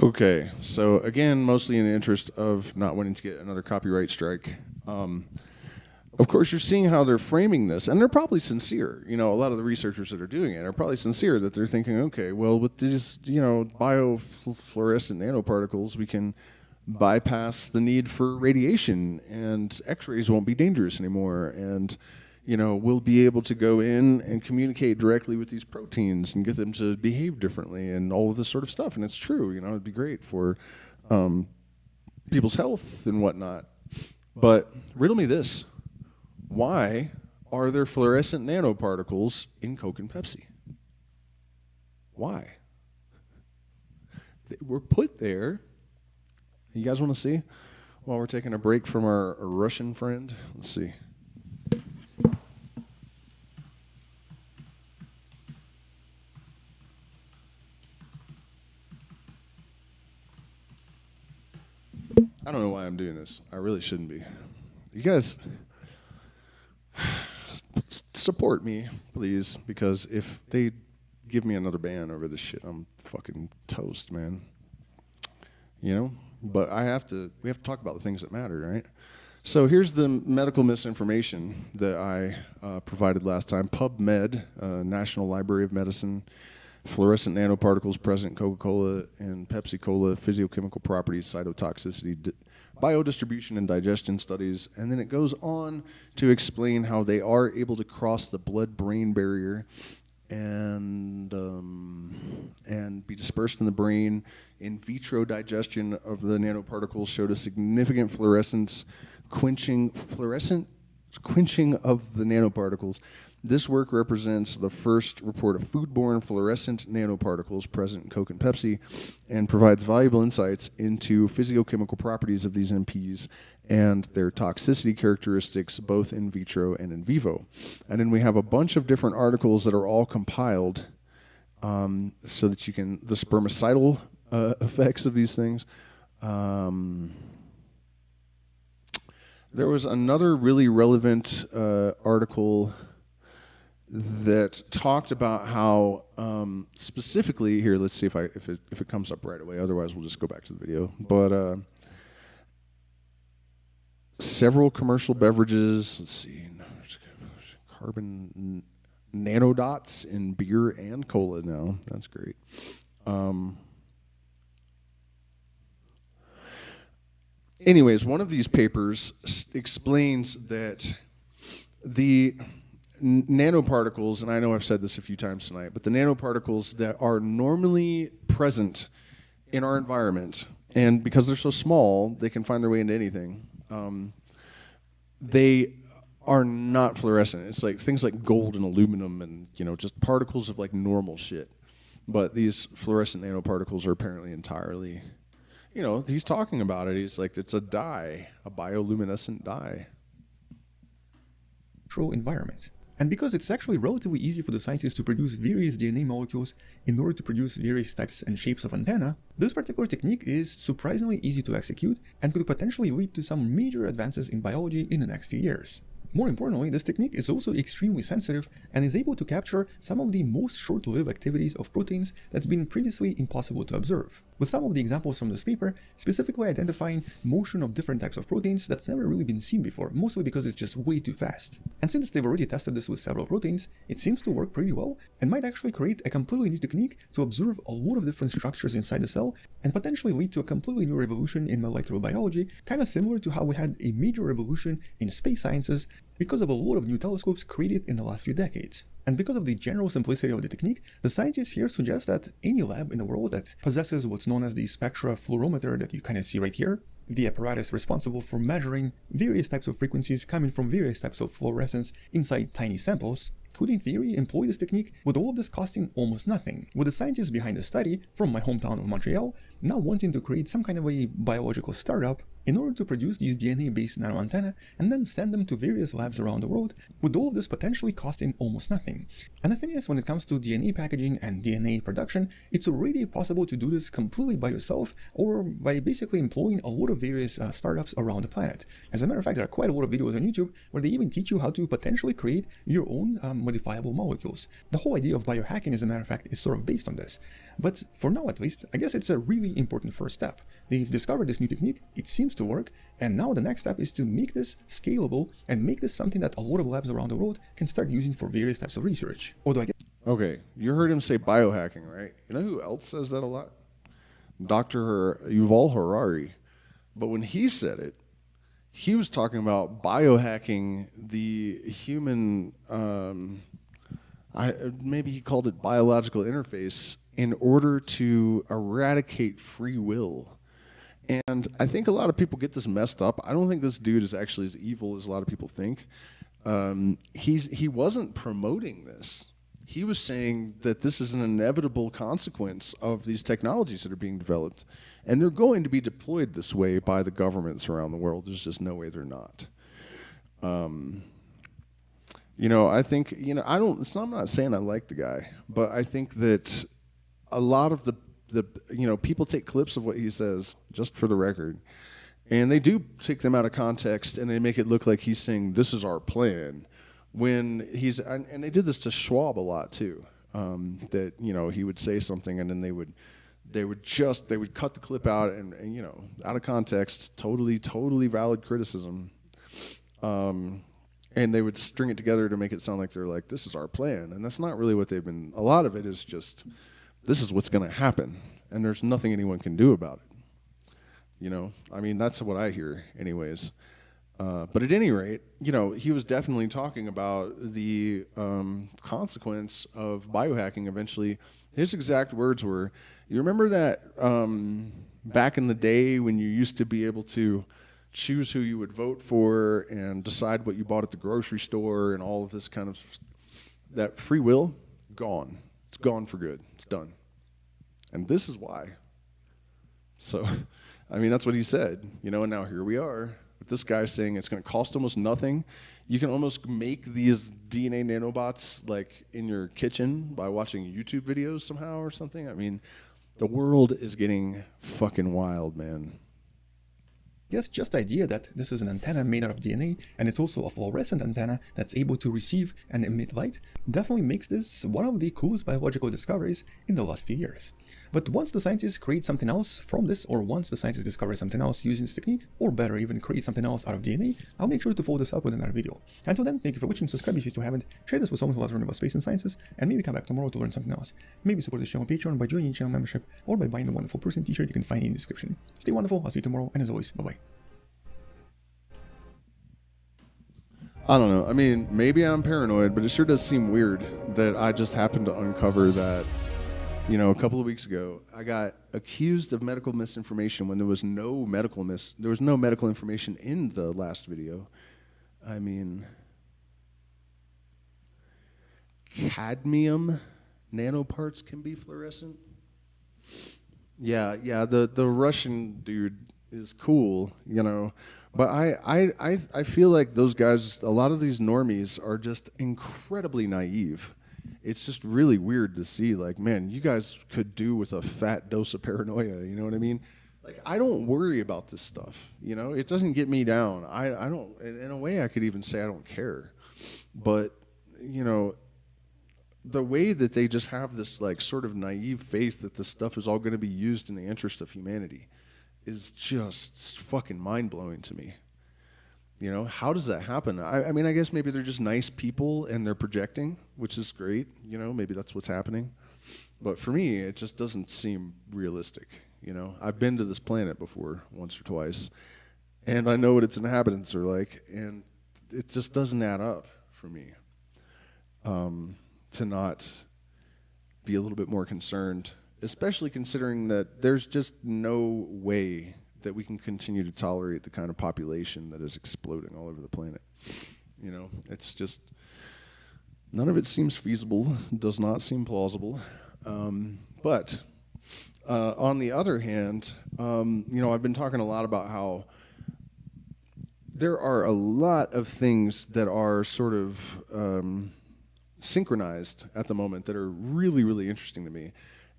[SPEAKER 1] Okay, so again, mostly in the interest of not wanting to get another copyright strike, of course, you're seeing how they're framing this, and they're probably sincere. You know, a lot of the researchers that are doing it are probably sincere that they're thinking, okay, well, with these, biofluorescent nanoparticles, we can bypass the need for radiation, and X-rays won't be dangerous anymore, and, we'll be able to go in and communicate directly with these proteins and get them to behave differently and all of this sort of stuff. And it's true, it'd be great for people's health and whatnot. But riddle me this. Why are there fluorescent nanoparticles in Coke and Pepsi? Why? They were put there. You guys want to see? While we're taking a break from our Russian friend. Let's see. I don't know why I'm doing this. I really shouldn't be. You guys support me, please, because if they give me another ban over this shit, I'm fucking toast, man. But we have to talk about the things that matter, right? So here's the medical misinformation that I provided last time. PubMed, National Library of Medicine, fluorescent nanoparticles present in Coca-Cola and Pepsi-Cola, physiochemical properties, cytotoxicity, biodistribution and digestion studies, and then it goes on to explain how they are able to cross the blood-brain barrier and be dispersed in the brain. In vitro digestion of the nanoparticles showed a significant quenching of the nanoparticles. This work represents the first report of foodborne fluorescent nanoparticles present in Coke and Pepsi and provides valuable insights into physiochemical properties of these NPs and their toxicity characteristics both in vitro and in vivo. And then we have a bunch of different articles that are all compiled so that you can, the spermicidal effects of these things. There was another really relevant article that talked about how specifically here. Let's see if it comes up right away. Otherwise, we'll just go back to the video. But several commercial beverages. Let's see, carbon nanodots in beer and cola now. That's great. Anyways, one of these papers explains that the nanoparticles, and I know I've said this a few times tonight, but the nanoparticles that are normally present in our environment, and because they're so small, they can find their way into anything, they are not fluorescent. It's like things like gold and aluminum and, just particles of like normal shit. But these fluorescent nanoparticles are apparently entirely, he's talking about it. He's like, it's a dye, a bioluminescent dye.
[SPEAKER 2] Environment. And because it's actually relatively easy for the scientists to produce various DNA molecules in order to produce various types and shapes of antenna, this particular technique is surprisingly easy to execute and could potentially lead to some major advances in biology in the next few years. More importantly, this technique is also extremely sensitive and is able to capture some of the most short-lived activities of proteins that's been previously impossible to observe. With some of the examples from this paper specifically identifying motion of different types of proteins that's never really been seen before, mostly because it's just way too fast. And since they've already tested this with several proteins, it seems to work pretty well and might actually create a completely new technique to observe a lot of different structures inside the cell and potentially lead to a completely new revolution in molecular biology, kind of similar to how we had a major revolution in space sciences because of a lot of new telescopes created in the last few decades. And because of the general simplicity of the technique, the scientists here suggest that any lab in the world that possesses what's known as the spectra fluorometer that you kind of see right here, the apparatus responsible for measuring various types of frequencies coming from various types of fluorescence inside tiny samples, could in theory employ this technique with all of this costing almost nothing, with the scientists behind the study from my hometown of Montreal now wanting to create some kind of a biological startup in order to produce these DNA-based nanoantennae and then send them to various labs around the world, with all of this potentially costing almost nothing. And the thing is, when it comes to DNA packaging and DNA production, it's already possible to do this completely by yourself or by basically employing a lot of various startups around the planet. As a matter of fact, there are quite a lot of videos on YouTube where they even teach you how to potentially create your own modifiable molecules. The whole idea of biohacking, as a matter of fact, is sort of based on this. But for now at least, I guess it's a really important first step. They've discovered this new technique, it seems to work, and now the next step is to make this scalable and make this something that a lot of labs around the world can start using for various types of research. Although I guess...
[SPEAKER 1] Okay, you heard him say biohacking, right? You know who else says that a lot? Dr. Yuval Harari. But when he said it, he was talking about biohacking the human, maybe he called it biological interface, in order to eradicate free will. And I think a lot of people get this messed up. I don't think this dude is actually as evil as a lot of people think. He wasn't promoting this. He was saying that this is an inevitable consequence of these technologies that are being developed. And they're going to be deployed this way by the governments around the world. There's just no way they're not. I think, I'm not saying I like the guy, but I think that a lot of the people take clips of what he says, just for the record, and they do take them out of context and they make it look like he's saying, this is our plan. When he's, and they did this to Schwab a lot too, that, he would say something and then they would cut the clip out and out of context, totally valid criticism. And they would string it together to make it sound like they're like, this is our plan. And that's not really what they've been, a lot of it is just, this is what's going to happen. And there's nothing anyone can do about it. That's what I hear anyways. But at any rate, he was definitely talking about the consequence of biohacking eventually. His exact words were, you remember that back in the day when you used to be able to choose who you would vote for and decide what you bought at the grocery store and all of this kind of, that free will, gone. It's gone for good. It's done. And this is why. So, that's what he said, and now here we are with this guy saying it's going to cost almost nothing. You can almost make these DNA nanobots like in your kitchen by watching YouTube videos somehow or something. The world is getting fucking wild, man.
[SPEAKER 2] Yes, just the idea that this is an antenna made out of DNA and it's also a fluorescent antenna that's able to receive and emit light definitely makes this one of the coolest biological discoveries in the last few years. But once the scientists create something else from this, or once the scientists discover something else using this technique, or better even create something else out of DNA, I'll make sure to follow this up with another video. Until then, thank you for watching, subscribe if you still haven't, share this with someone who loves learning about space and sciences, and maybe come back tomorrow to learn something else. Maybe support this channel on Patreon by joining the channel membership, or by buying the Wonderful Person t-shirt you can find in the description. Stay wonderful, I'll see you tomorrow, and as always, bye-bye.
[SPEAKER 1] I don't know. Maybe I'm paranoid, but it sure does seem weird that I just happened to uncover that, a couple of weeks ago, I got accused of medical misinformation when there was no medical information in the last video. I mean, cadmium nanoparts can be fluorescent. Yeah, the Russian dude is cool, you know. But I feel like those guys, a lot of these normies are just incredibly naive. It's just really weird to see, like, man, you guys could do with a fat dose of paranoia, you know what I mean? Like, I don't worry about this stuff, you know? It doesn't get me down. I don't, in a way I could even say I don't care. But, you know, the way that they just have this, like, sort of naive faith that this stuff is all going to be used in the interest of humanity is just fucking mind-blowing to me. You know, how does that happen? I mean, I guess maybe they're just nice people and they're projecting, which is great. You know, maybe that's what's happening. But for me, it just doesn't seem realistic. You know, I've been to this planet before once or twice, and I know what its inhabitants are like, and it just doesn't add up for me to not be a little bit more concerned, especially considering that there's just no way that we can continue to tolerate the kind of population that is exploding all over the planet. You know, it's just, none of it seems feasible, does not seem plausible. But on the other hand, you know, I've been talking a lot about how there are a lot of things that are sort of synchronized at the moment that are really, really interesting to me.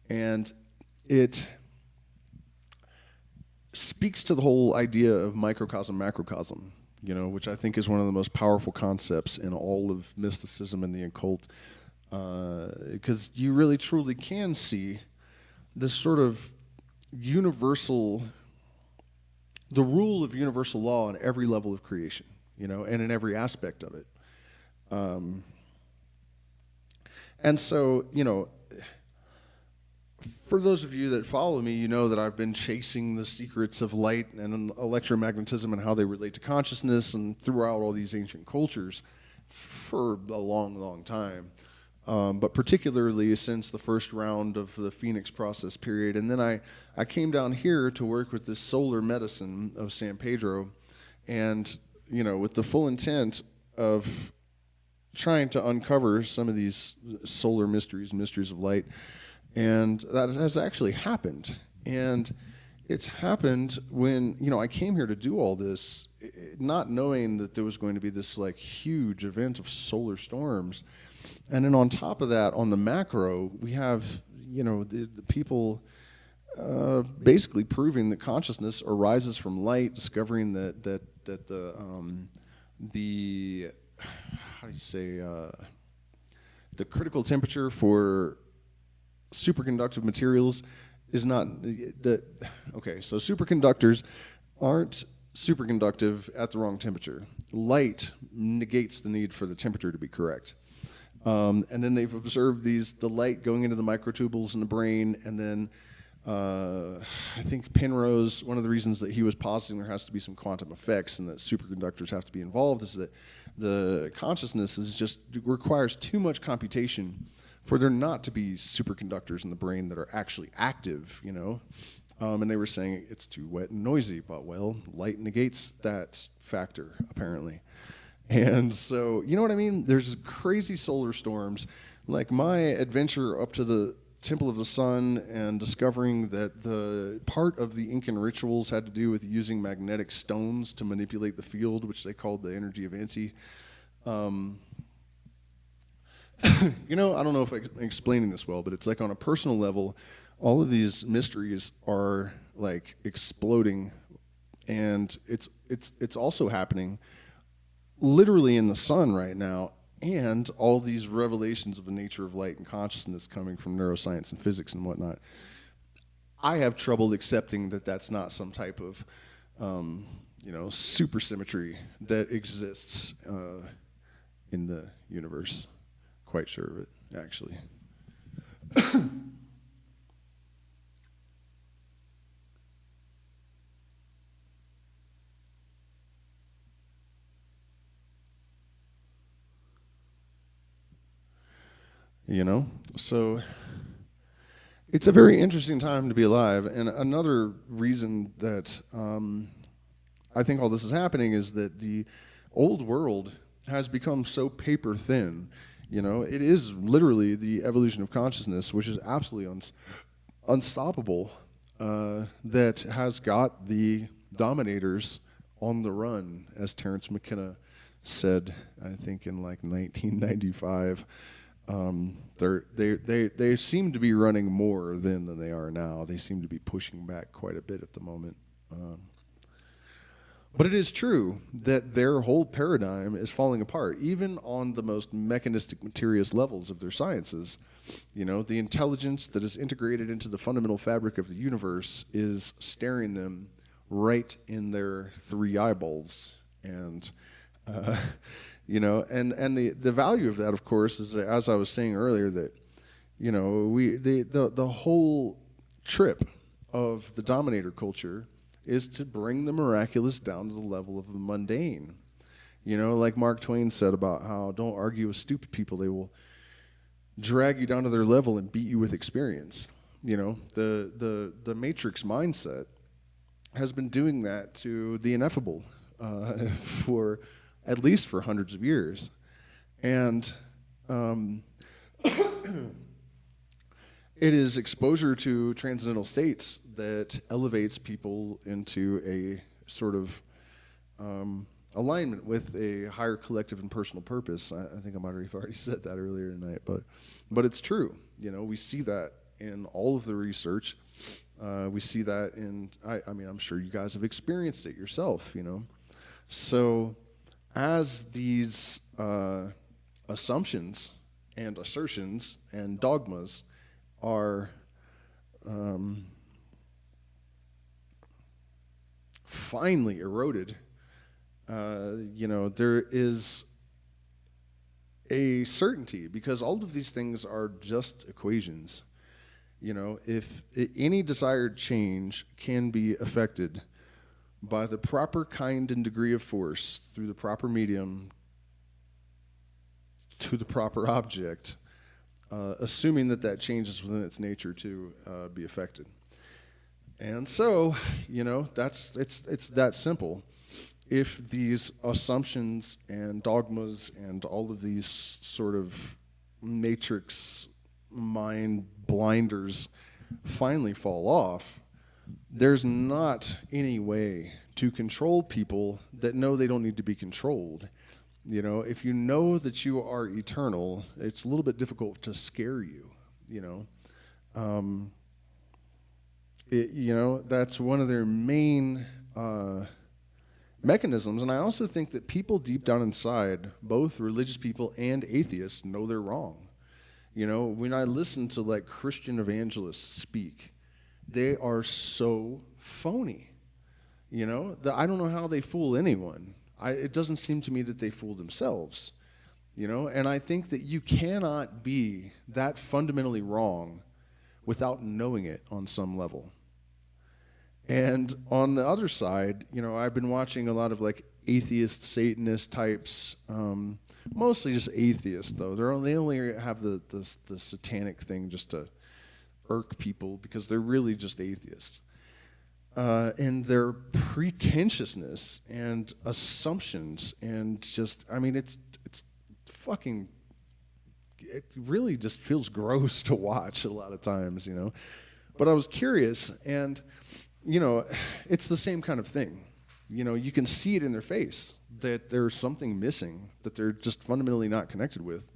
[SPEAKER 1] And it speaks to the whole idea of microcosm, macrocosm, you know, which I think is one of the most powerful concepts in all of mysticism and the occult, because you really truly can see this sort of universal, the rule of universal law in every level of creation, you know, and in every aspect of it. And so, you know, for those of you that follow me, you know that I've been chasing the secrets of light and electromagnetism and how they relate to consciousness and throughout all these ancient cultures for a long, long time. But particularly since the first round of the Phoenix process period. And then I came down here to work with this solar medicine of San Pedro, and, you know, with the full intent of trying to uncover some of these solar mysteries of light. And that has actually happened. And it's happened when, you know, I came here to do all this, not knowing that there was going to be this, like, huge event of solar storms. And then on top of that, on the macro, we have, you know, the people basically proving that consciousness arises from light, discovering that the how do you say, the critical temperature for superconductive materials is not okay, so superconductors aren't superconductive at the wrong temperature. Light negates the need for the temperature to be correct. And then they've observed the light going into the microtubules in the brain, and then I think Penrose, one of the reasons that he was positing there has to be some quantum effects and that superconductors have to be involved is that the consciousness requires too much computation for there not to be superconductors in the brain that are actually active, you know. And they were saying it's too wet and noisy, but, well, light negates that factor, apparently. And so, you know what I mean? There's crazy solar storms. Like my adventure up to the Temple of the Sun and discovering that the part of the Incan rituals had to do with using magnetic stones to manipulate the field, which they called the energy of Anti. You know, I don't know if I'm explaining this well, but it's like on a personal level, all of these mysteries are like exploding, and it's also happening literally in the sun right now, and all these revelations of the nature of light and consciousness coming from neuroscience and physics and whatnot. I have trouble accepting that that's not some type of, you know, supersymmetry that exists in the universe. Quite sure of it, actually. You know, so it's a very interesting time to be alive. And another reason that I think all this is happening is that old world has become so paper thin. It is literally the evolution of consciousness, which is absolutely unstoppable, that has got the dominators on the run, as Terence McKenna said, I think in like 1995. They seem to be running more than they are now. They seem to be pushing back quite a bit at the moment. But it is true that their whole paradigm is falling apart, even on the most mechanistic, materialist levels of their sciences. The intelligence that is integrated into the fundamental fabric of the universe is staring them right in their three eyeballs. And, and the value of that, of course, is that, as I was saying earlier, that, the whole trip of the dominator culture is to bring the miraculous down to the level of the mundane. Like Mark Twain said about how don't argue with stupid people. They will drag you down to their level and beat you with experience. The matrix mindset has been doing that to the ineffable for at least for hundreds of years. And it is exposure to transcendental states that elevates people into a sort of alignment with a higher collective and personal purpose. I think I might have already said that earlier tonight, but it's true. We see that in all of the research. We see that in, I'm sure you guys have experienced it yourself, So as these assumptions and assertions and dogmas are finally eroded, there is a certainty, because all of these things are just equations. If any desired change can be affected by the proper kind and degree of force through the proper medium to the proper object, assuming that change is within its nature to be affected. And so, it's that simple. If these assumptions and dogmas and all of these sort of matrix mind blinders finally fall off, there's not any way to control people that know they don't need to be controlled. If you know that you are eternal, it's a little bit difficult to scare you, that's one of their main mechanisms. And I also think that people deep down inside, both religious people and atheists, know they're wrong. When I listen to like Christian evangelists speak, they are so phony. I don't know how they fool anyone. It doesn't seem to me that they fool themselves, and I think that you cannot be that fundamentally wrong without knowing it on some level. And on the other side, I've been watching a lot of like atheist, Satanist types, mostly just atheists though. They only have the satanic thing just to irk people because they're really just atheists. And their pretentiousness and assumptions and just, it's fucking, it really just feels gross to watch a lot of times, But I was curious, and, it's the same kind of thing. You can see it in their face that there's something missing, that they're just fundamentally not connected with.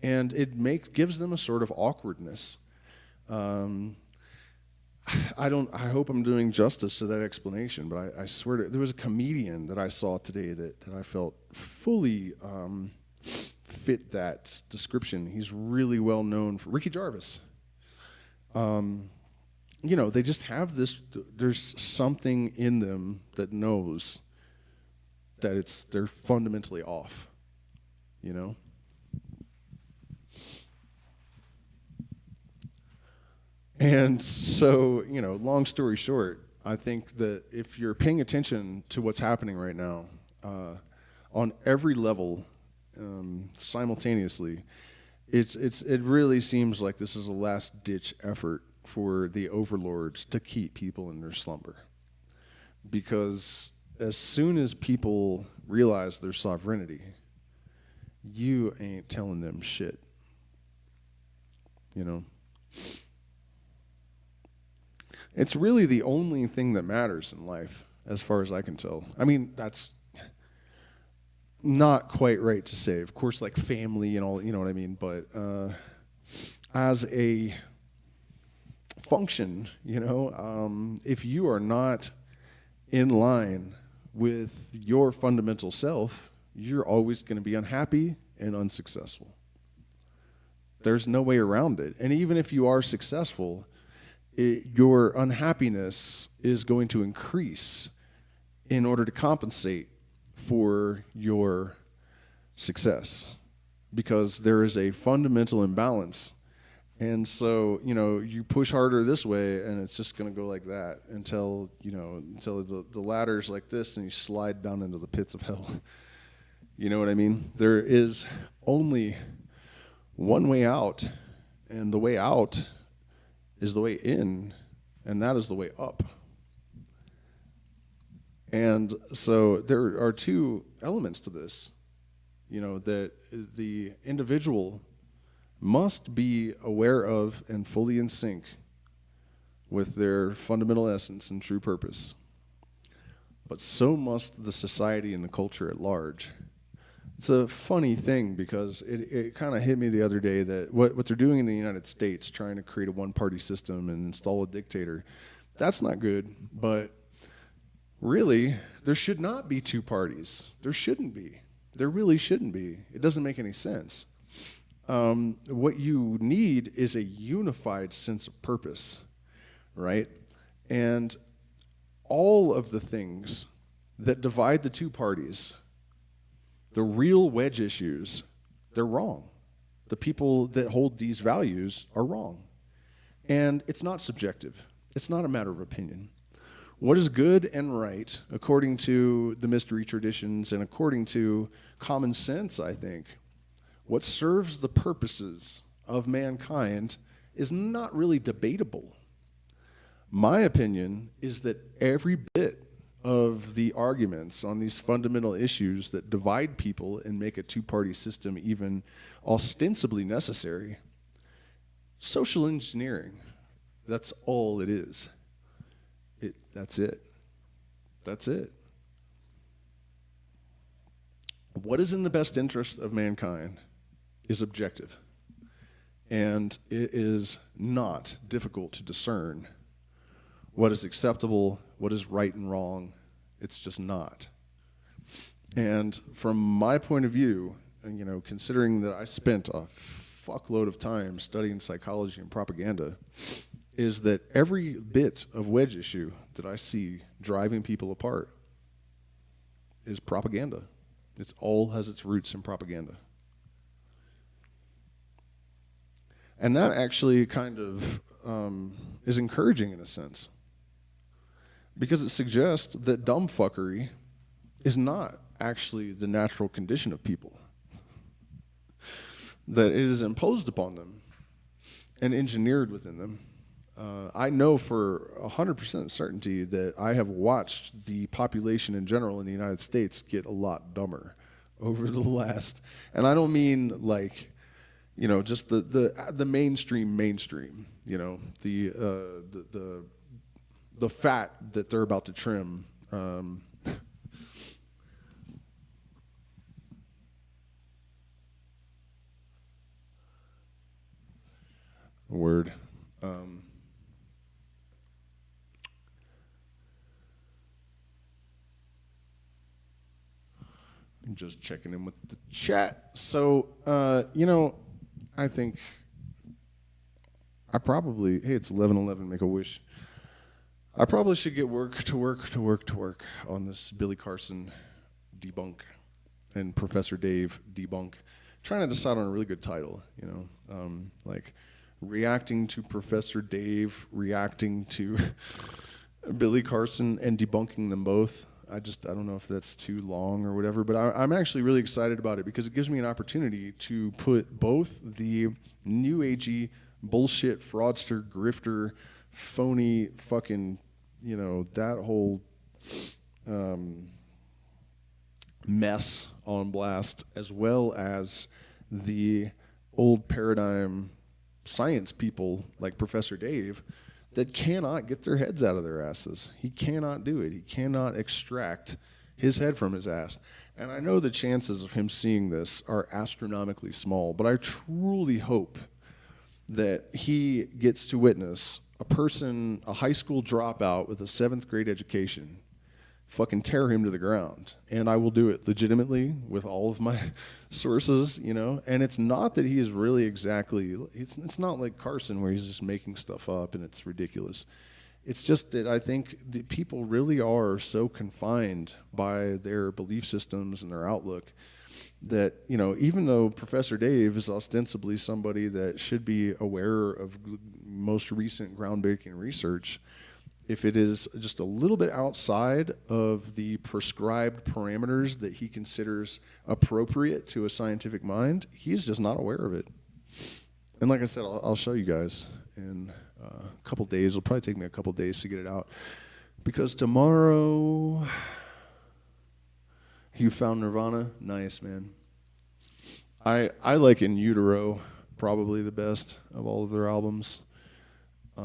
[SPEAKER 1] And it gives them a sort of awkwardness. I hope I'm doing justice to that explanation, but I swear there was a comedian that I saw today that I felt fully fit that description. He's really well known for Ricky Gervais. They just have this, there's something in them that knows that they're fundamentally off, And so, long story short, I think that if you're paying attention to what's happening right now, on every level, simultaneously, it really seems like this is a last-ditch effort for the overlords to keep people in their slumber. Because as soon as people realize their sovereignty, you ain't telling them shit. You know? It's really the only thing that matters in life, as far as I can tell. I mean, that's not quite right to say. Of course, like family and all, you know what I mean? But as a function, you know, if you are not in line with your fundamental self, you're always going to be unhappy and unsuccessful. There's no way around it. And even if you are successful, your unhappiness is going to increase in order to compensate for your success, because there is a fundamental imbalance. And so, you know, you push harder this way and it's just going to go like that until, you know, until the ladder's like this and you slide down into the pits of hell. You know what I mean? There is only one way out, and the way out is the way in, and that is the way up. And so there are two elements to this, you know, that the individual must be aware of and fully in sync with their fundamental essence and true purpose. But so must the society and the culture at large. It's a funny thing because it kind of hit me the other day that what they're doing in the United States, trying to create a one-party system and install a dictator, that's not good. But really, there should not be two parties. There shouldn't be. There really shouldn't be. It doesn't make any sense. What you need is a unified sense of purpose, right? And all of the things that divide the two parties, the real wedge issues, they're wrong. The people that hold these values are wrong. And it's not subjective. It's not a matter of opinion. What is good and right, according to the mystery traditions and according to common sense, I think, what serves the purposes of mankind is not really debatable. My opinion is that every bit of the arguments on these fundamental issues that divide people and make a two-party system even ostensibly necessary, social engineering, that's all it is. That's it. That's it. What is in the best interest of mankind is objective, and it is not difficult to discern what is acceptable, what is right and wrong. It's just not. And from my point of view, and, you know, considering that I spent a fuckload of time studying psychology and propaganda, is that every bit of wedge issue that I see driving people apart is propaganda. It all has its roots in propaganda. And that actually kind of is encouraging in a sense, because it suggests that dumb fuckery is not actually the natural condition of people, that it is imposed upon them and engineered within them. I know for 100% certainty that I have watched the population in general in the United States get a lot dumber over the last, and I don't mean like, you know, just the mainstream, you know, the fat that they're about to trim. Word. I'm just checking in with the chat. So, you know, I think I probably, hey, it's 11:11, make a wish. I probably should get work on this Billy Carson debunk and Professor Dave debunk. Trying to decide on a really good title, you know, like reacting to Professor Dave, reacting to Billy Carson, and debunking them both. I don't know if that's too long or whatever, but I'm actually really excited about it because it gives me an opportunity to put both the new agey bullshit fraudster, grifter, phony fucking, you know, that whole mess on blast, as well as the old paradigm science people like Professor Dave that cannot get their heads out of their asses. He cannot do it. He cannot extract his head from his ass. And I know the chances of him seeing this are astronomically small, but I truly hope that he gets to witness a person, a high school dropout with a 7th grade education, fucking tear him to the ground. And I will do it legitimately with all of my sources, you know. And it's not that he is really exactly, it's not like Carson where he's just making stuff up and it's ridiculous. It's just that I think the people really are so confined by their belief systems and their outlook that, you know, even though Professor Dave is ostensibly somebody that should be aware of most recent groundbreaking research, if it is just a little bit outside of the prescribed parameters that he considers appropriate to a scientific mind, he's just not aware of it. And like I said, I'll show you guys in a couple days. It'll probably take me a couple days to get it out, because tomorrow you found Nirvana. Nice, man. I like In Utero probably the best of all of their albums. I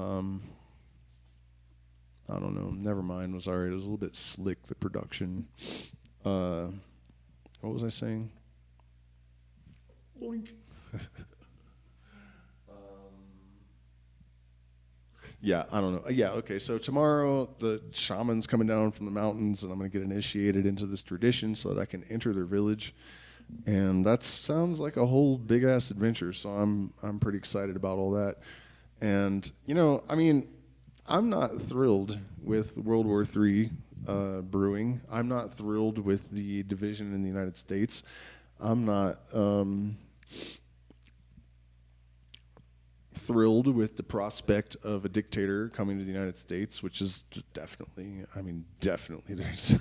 [SPEAKER 1] don't know. Nevermind was alright. It was a little bit slick, the production. What was I saying? Boink. Yeah, I don't know. Yeah, okay. So tomorrow, the shaman's coming down from the mountains, and I'm going to get initiated into this tradition so that I can enter their village. And that sounds like a whole big-ass adventure, so I'm pretty excited about all that. And, you know, I mean, I'm not thrilled with World War III brewing. I'm not thrilled with the division in the United States. I'm not thrilled with the prospect of a dictator coming to the United States, which is definitely, there's,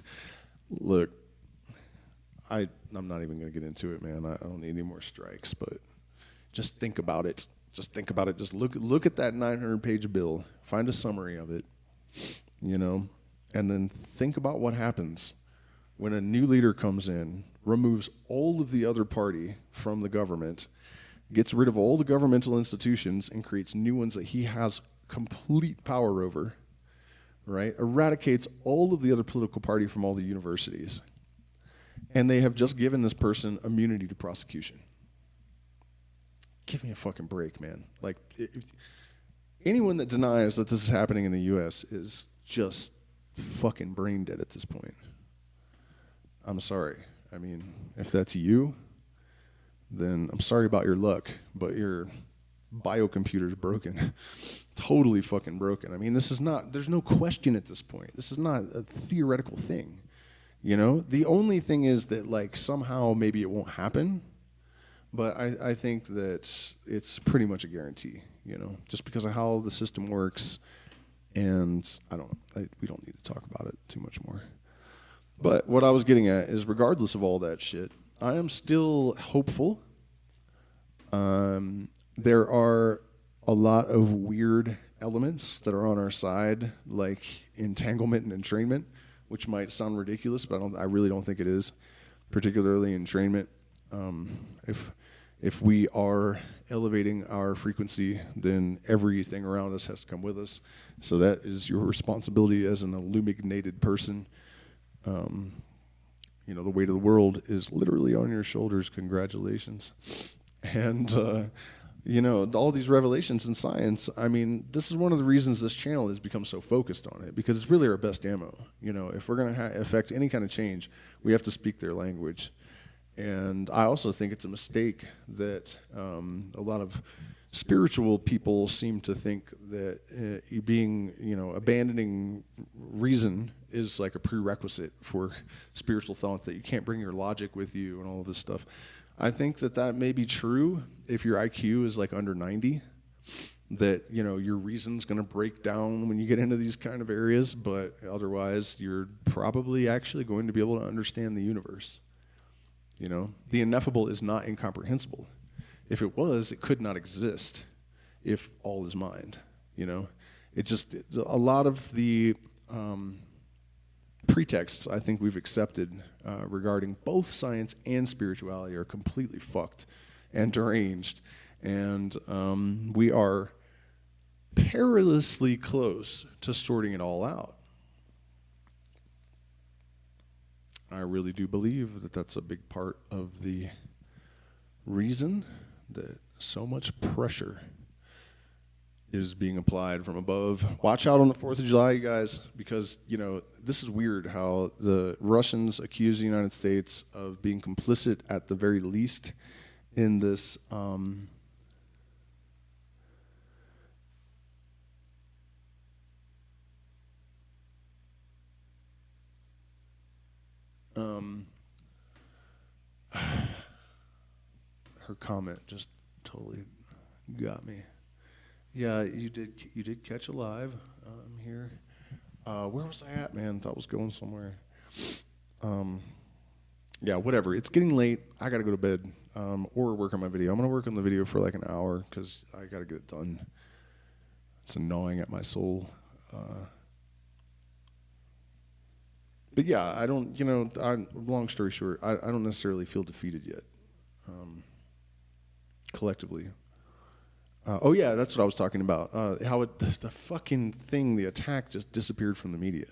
[SPEAKER 1] look, I'm not even going to get into it, man. I don't need any more strikes, but just think about it. Just think about it. Just look at that 900-page bill. Find a summary of it, you know, and then think about what happens when a new leader comes in, removes all of the other party from the government, gets rid of all the governmental institutions and creates new ones that he has complete power over, right? Eradicates all of the other political party from all the universities. And they have just given this person immunity to prosecution. Give me a fucking break, man. Like, anyone that denies that this is happening in the U.S. is just fucking brain dead at this point. I'm sorry. I mean, if that's you, then I'm sorry about your luck, but your biocomputer's broken. Totally fucking broken. I mean, there's no question at this point. This is not a theoretical thing. You know, the only thing is that, like, somehow maybe it won't happen, but I think that it's pretty much a guarantee, you know, just because of how the system works. And we don't need to talk about it too much more. But what I was getting at is, regardless of all that shit, I am still hopeful. There are a lot of weird elements that are on our side, like entanglement and entrainment, which might sound ridiculous, but I really don't think it is, particularly entrainment. If we are elevating our frequency, then everything around us has to come with us. So that is your responsibility as an illuminated person. You know, the weight of the world is literally on your shoulders. Congratulations. And, you know, all these revelations in science, I mean, this is one of the reasons this channel has become so focused on it, because it's really our best ammo. You know, if we're going to affect any kind of change, we have to speak their language. And I also think it's a mistake that a lot of spiritual people seem to think that abandoning reason is like a prerequisite for spiritual thought, that you can't bring your logic with you and all of this stuff. I think that may be true if your IQ is like under 90, that, you know, your reason's going to break down when you get into these kind of areas, but otherwise you're probably actually going to be able to understand the universe. You know, the ineffable is not incomprehensible. If it was, it could not exist if all is mind, you know. A lot of the pretexts I think we've accepted regarding both science and spirituality are completely fucked and deranged. And we are perilously close to sorting it all out. I really do believe that that's a big part of the reason that so much pressure is being applied from above. Watch out on the 4th of July, you guys, because, this is weird how the Russians accuse the United States of being complicit at the very least in this her comment just totally got me. Yeah, you did catch a live here. Where was I at, man? Thought I was going somewhere. Yeah, whatever. It's getting late. I gotta go to bed or work on my video. I'm gonna work on the video for like an hour because I gotta get it done. It's gnawing at my soul. But yeah, I don't, long story short, I don't necessarily feel defeated yet, collectively. Oh yeah, that's what I was talking about. How the fucking thing, the attack just disappeared from the media.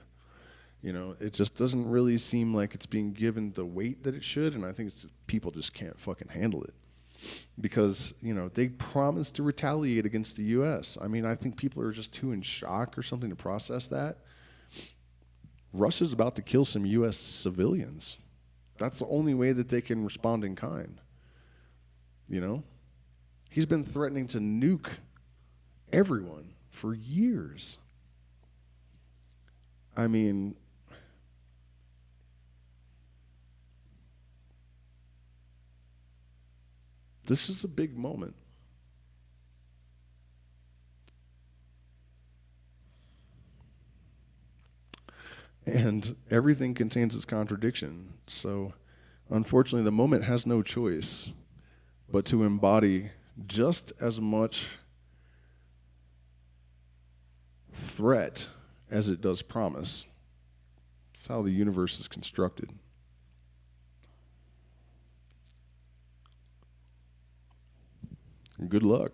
[SPEAKER 1] It just doesn't really seem like it's being given the weight that it should, and I think people just can't fucking handle it. Because, they promised to retaliate against the U.S. I mean, I think people are just too in shock or something to process that. Russia's about to kill some U.S. civilians. That's the only way that they can respond in kind. He's been threatening to nuke everyone for years. I mean, this is a big moment. And everything contains its contradiction. So, unfortunately, the moment has no choice but to embody just as much threat as it does promise. That's how the universe is constructed. Good luck.